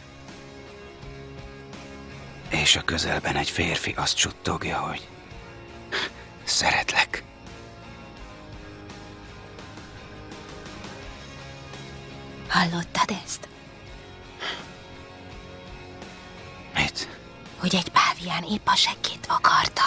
És a közelben egy férfi azt suttogja, hogy szeretlek. Hallottad ezt? Mit? Hogy egy pávián épp a seggét vakarta.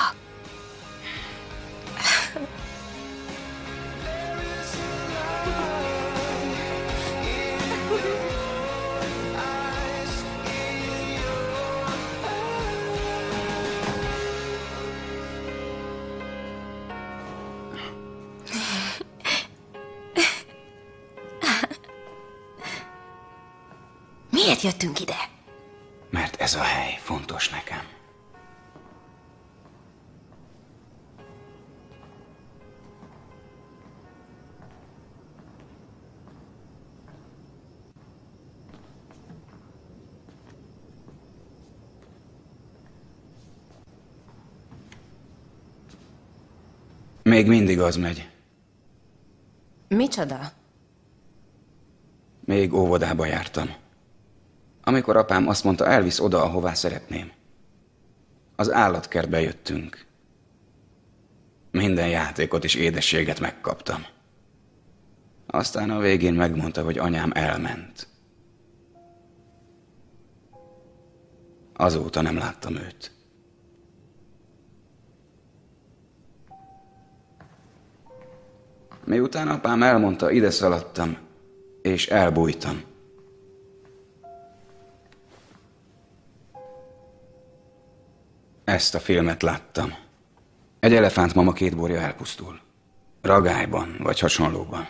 Miért jöttünk ide? Mert ez a hely fontos nekem. Még mindig az megy. Micsoda? Még óvodába jártam. Amikor apám azt mondta, elvisz oda, ahová szeretném. Az állatkertbe jöttünk. Minden játékot és édességet megkaptam. Aztán a végén megmondta, hogy anyám elment. Azóta nem láttam őt. Miután apám elmondta, ide szaladtam, és elbújtam. Ezt a filmet láttam. Egy elefántmama 2 borja elpusztul. Ragályban, vagy hasonlóban.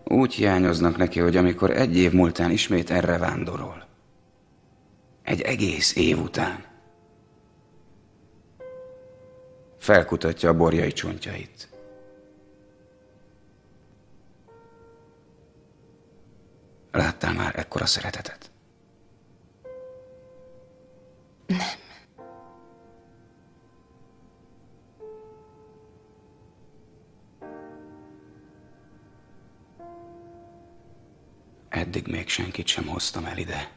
Úgy hiányoznak neki, hogy amikor 1 év múltán ismét erre vándorol. Egy egész év után. Felkutatja a borjai csontjait. Láttál már ekkora szeretetet? Nem. Eddig még senkit sem hoztam el ide.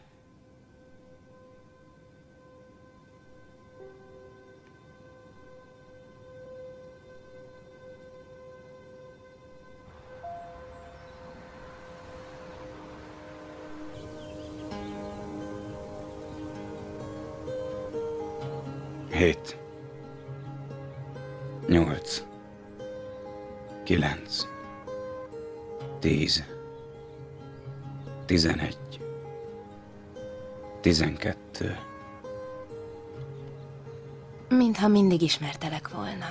Hét. 8. 9. 10. 11. 12. Mintha mindig ismertelek volna.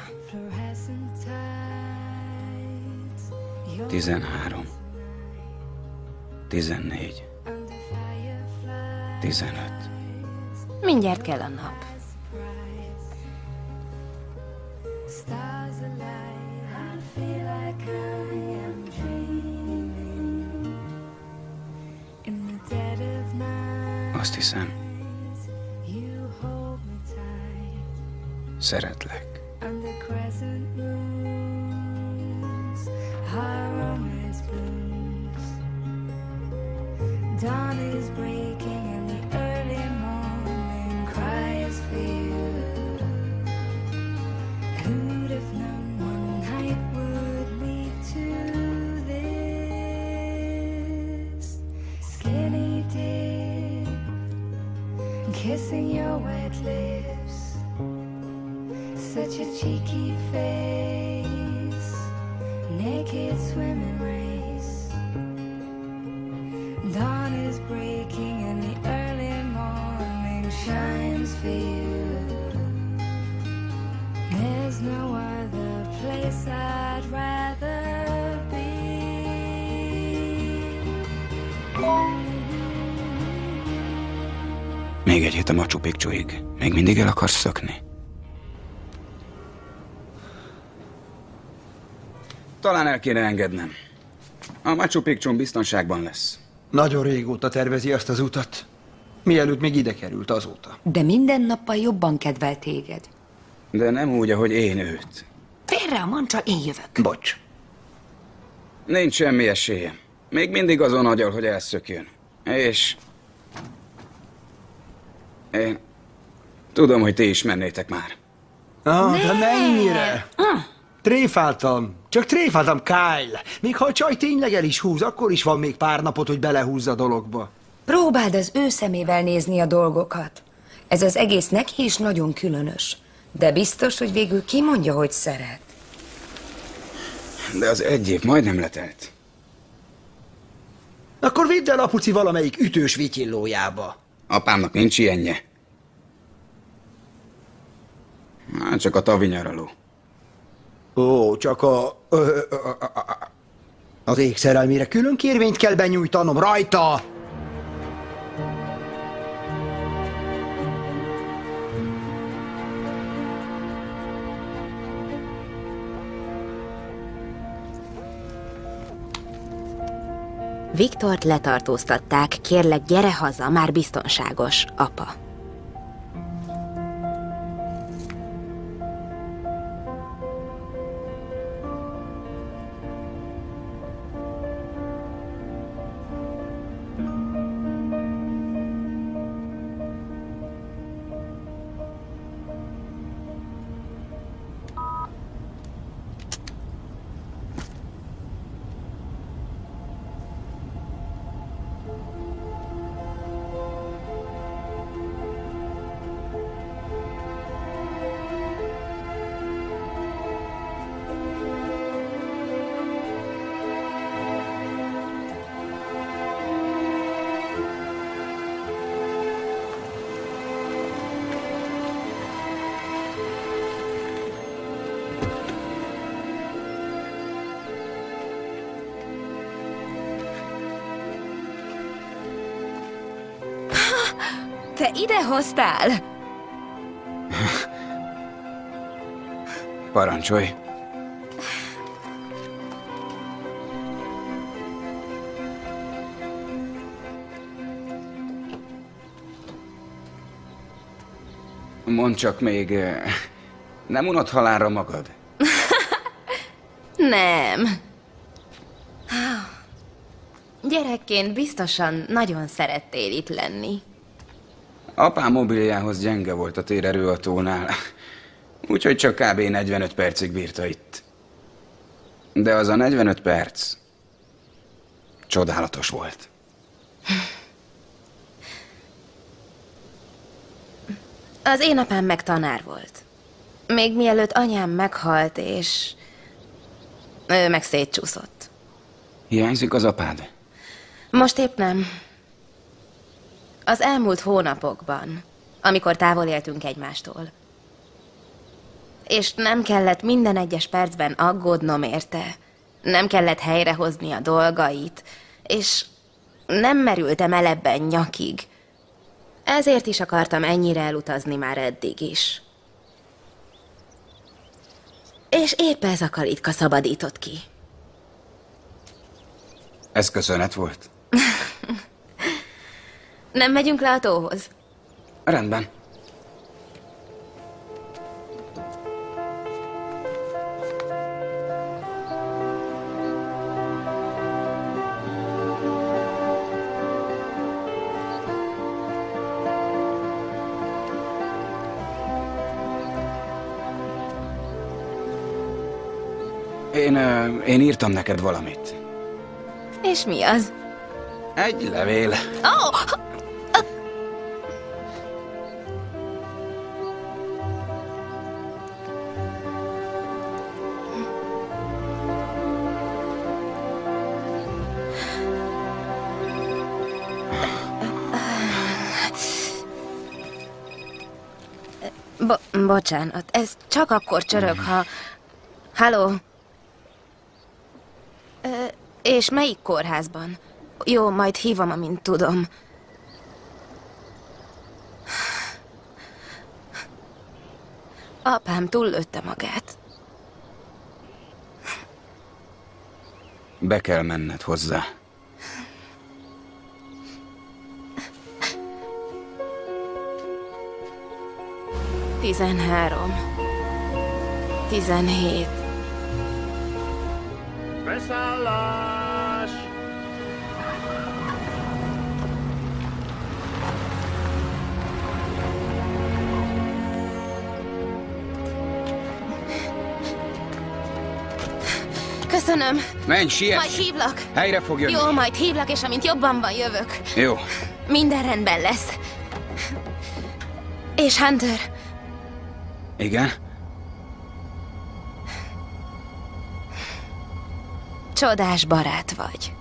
13. 14. 15. Mindjárt kell a nap. Azt hiszem, szeretlek. Dawn is breaking and the early morning cries for you. Who'd have known one night would lead to this? Skinny dip, kissing your wet lips. Such a cheeky face, naked swimming race. Dawn is breaking and the early morning shines for you. There's no other place I'd rather be. Még egy hét a Machu Picchuig. Még mindig el akarsz szökni? Talán el kéne engednem. A Machu Picchun biztonságban lesz. Nagyon régóta tervezi azt az utat. Mielőtt még ide került azóta. De minden nappal jobban kedvel téged. De nem úgy, ahogy én őt. Félre a mancsa, én jövök. Bocs. Nincs semmi esélye. Még mindig azon agyal, hogy elszökjön. És... én... tudom, hogy ti is mennétek már. De mennyire? Tréfáltam. Csak tréfáltam, Kyle. Még ha a csaj tényleg el is húz, akkor is van még pár napot, hogy belehúzza a dologba. Próbáld az ő szemével nézni a dolgokat. Ez az egész neki is nagyon különös. De biztos, hogy végül kimondja, hogy szeret. De az 1 év majdnem letelt. Akkor vidd el apuci valamelyik ütős vityillójába. Apámnak nincs ilyenje. Csak a tavi nyaraló. Ó, csak a Az ég szerelmére külön kérvényt kell benyújtanom rajta! Viktort letartóztatták, kérlek, gyere haza, már biztonságos, apa. Te ide hoztál? Parancsolj. Mondd csak még, nem unod halálra magad? Nem. Gyerekként biztosan nagyon szerettél itt lenni. Apám mobiljához gyenge volt a térerő a tónál, úgyhogy csak kb. 45 percig bírta itt. De az a 45 perc csodálatos volt. Az én apám meg tanár volt. Még mielőtt anyám meghalt, és ő meg szétcsúszott. Hiányzik az apád? Most épp nem. Az elmúlt hónapokban, amikor távol éltünk egymástól. És nem kellett minden egyes percben aggódnom érte. Nem kellett helyrehozni a dolgait, és nem merültem el ebben nyakig. Ezért is akartam ennyire elutazni már eddig is. És épp ez a kalitka szabadított ki. Ez köszönet volt? Nem megyünk le a tóhoz? Rendben. Én írtam neked valamit. És mi az? Egy levél. Oh! Bocsánat, ez csak akkor csörög, ha... Halló? És melyik kórházban? Jó, majd hívom, amint tudom. Apám túllőtte magát. Be kell menned hozzá. Tizenhárom. 17. Beszállás! Köszönöm. Menj, siess! Majd hívlak. Helyre fog jönni. Jó, majd hívlak, és amint jobban van, jövök. Jó. Minden rendben lesz. És Hunter? Igen? Csodás barát vagy.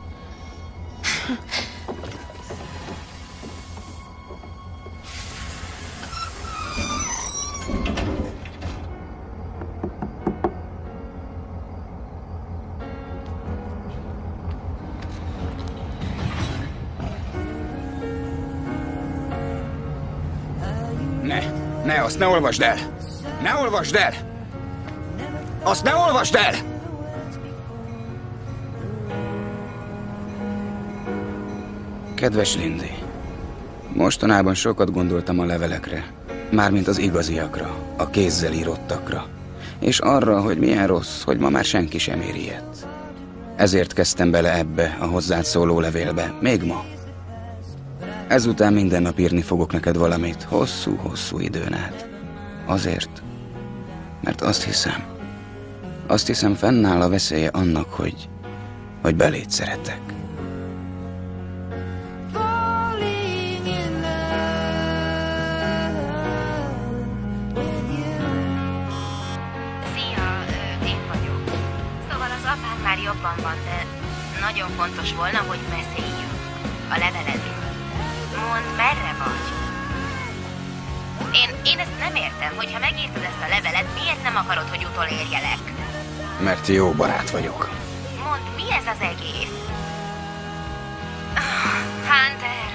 Ne, azt ne olvasd el! Ne olvasd el! Azt ne olvasd el! Kedves Lindy, mostanában sokat gondoltam a levelekre, mármint az igaziakra, a kézzel írottakra, és arra, hogy milyen rossz, hogy ma már senki sem ér ilyet. Ezért kezdtem bele ebbe a hozzád szóló levélbe, még ma. Ezután minden nap írni fogok neked valamit, hosszú-hosszú időn át. Azért, mert azt hiszem fennáll a veszélye annak, hogy beléd szeretek. Jobban van, de nagyon fontos volna, hogy beszéljünk. A leveledről. Mondd, merre vagy? Én ezt nem értem, hogy ha megírtad ezt a levelet, miért nem akarod, hogy utolérjelek? Mert jó barát vagyok. Mondd, mi ez az egész? Hunter!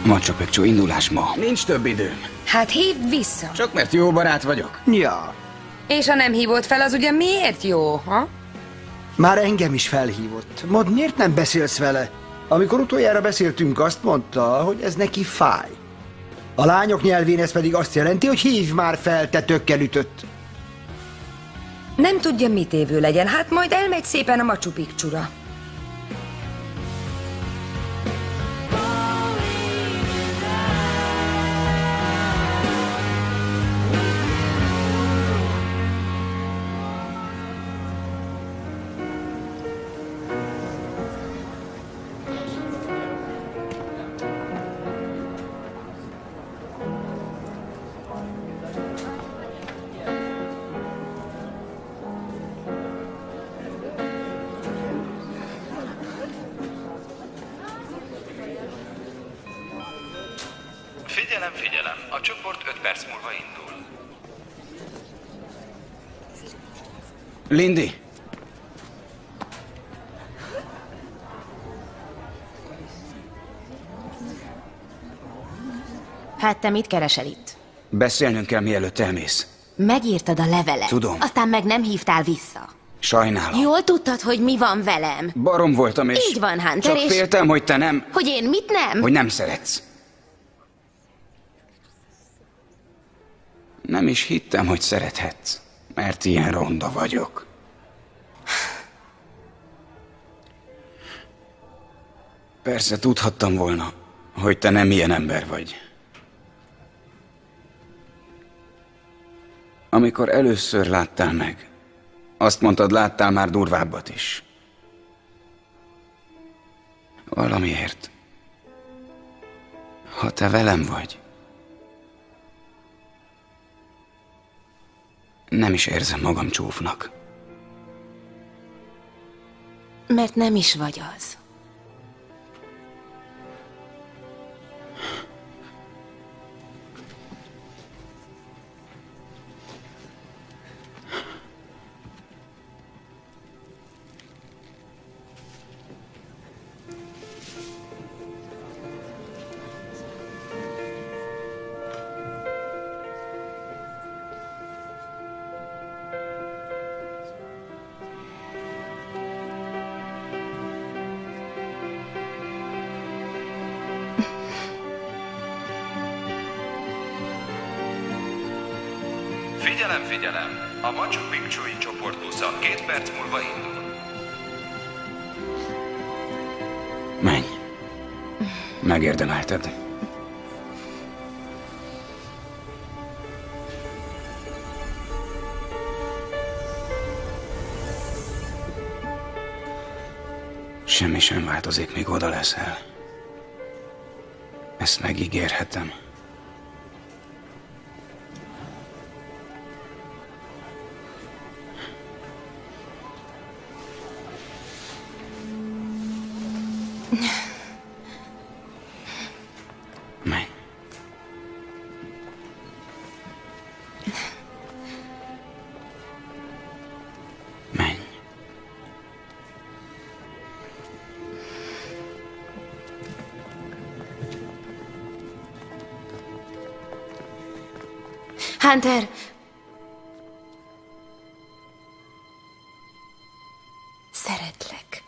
Machu Picchu indulás ma. Nincs több időm. Hát hívd vissza. Csak mert jó barát vagyok. Ja. És ha nem hívott fel, az ugye miért jó, ha? Már engem is felhívott. Mondd, miért nem beszélsz vele? Amikor utoljára beszéltünk, azt mondta, hogy ez neki fáj. A lányok nyelvén ez pedig azt jelenti, hogy hívj már fel, te tökkel ütött. Nem tudja, mit évő legyen, hát majd elmegy szépen a Machu Picchura. Figyelem, a csoport 5 perc múlva indul. Lindy! Hát te mit keresel itt? Beszélnünk kell, mielőtt elmész. Megírtad a levelet. Tudom. Aztán meg nem hívtál vissza. Sajnálom. Jól tudtad, hogy mi van velem. Barom voltam, és... Így van, Hunter, csak féltem, hogy te nem... Hogy én mit nem? Hogy nem szeretsz. Nem is hittem, hogy szerethetsz, mert ilyen ronda vagyok. Persze tudhattam volna, hogy te nem ilyen ember vagy. Amikor először láttál meg, azt mondtad, láttál már durvábbat is. Valamiért, ha te velem vagy, nem is érzem magam csúfnak. Mert nem is vagy az. Figyelem! A Machu Picchu-i csoportbusza 2 perc múlva indul. Menj! Megérdemelted. Semmi sem változik, míg oda leszel. Ezt megígérhetem. Hunter! Szeretlek.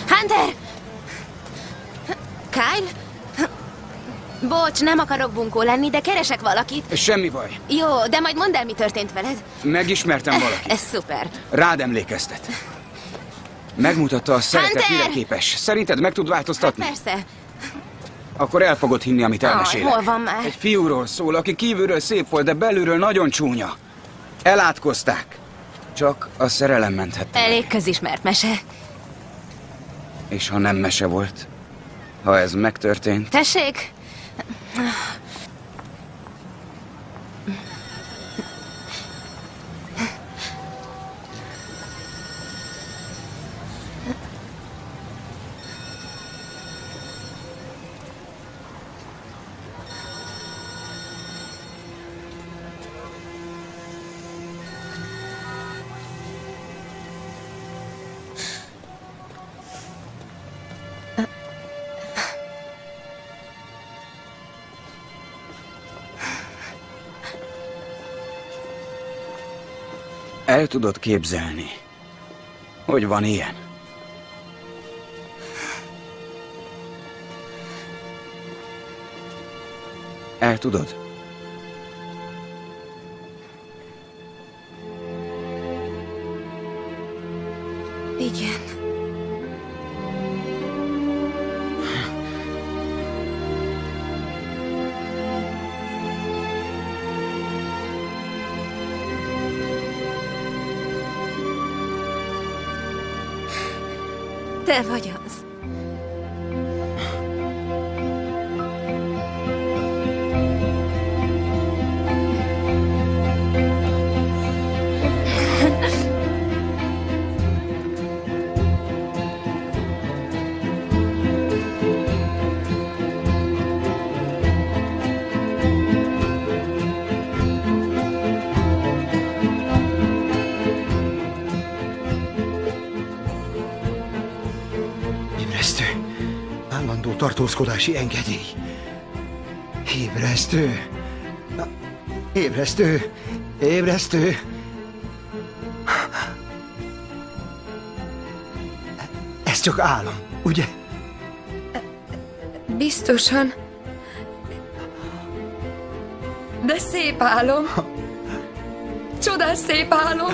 Hunter! Kyle? Bocs, nem akarok bunkó lenni, de keresek valakit. Semmi baj. Jó, de majd mondd el, mi történt veled. Megismertem valakit. Ez szuper. Rád emlékeztet. Megmutatta a szeretet, mire képes. Szerinted meg tud változtatni? Persze. Akkor el fogod hinni, amit elmesélek. Hol van már? Egy fiúról szól, aki kívülről szép volt, de belülről nagyon csúnya. Elátkozták. Csak a szerelem menthette. Elég közismert mese. És ha nem mese volt? Ha ez megtörtént? Tessék? El tudod képzelni, hogy van ilyen? El tudod? Igen. Te vagy az. Állandó tartózkodási engedély. Ébresztő. Ébresztő. Ébresztő. Ez csak álom, ugye? Biztosan. De szép álom. Csodás szép álom.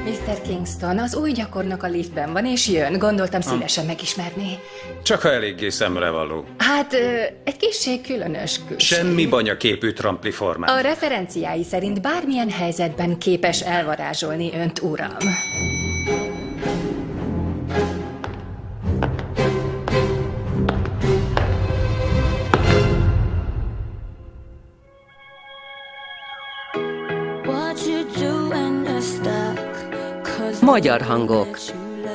Mr. Kingston, az új gyakornok a liftben van, és jön. Gondoltam, szívesen megismerné. Csak ha eléggé szemrevaló. Hát, egy kissé különös külség. Semmi banyaképű trampli formán. A referenciái szerint bármilyen helyzetben képes elvarázsolni önt, uram. Magyar hangok.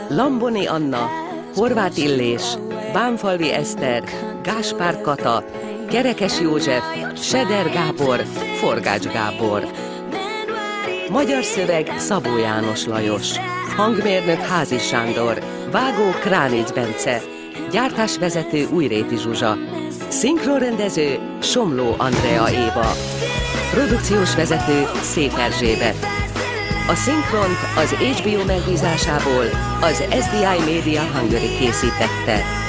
Lamboni Anna, Horváth Illés, Bánfalvi Eszter, Gáspár Kata, Kerekes József, Seder Gábor, Forgács Gábor. Magyar szöveg Szabó János Lajos. Hangmérnök Házi Sándor. Vágó Kránic Bence. Gyártásvezető Újréti Zsuzsa. Szinkronrendező Somló Andrea Éva. Produkciós vezető Szép Erzsébet. A szinkront az HBO megbízásából az SDI Media Hungary készítette.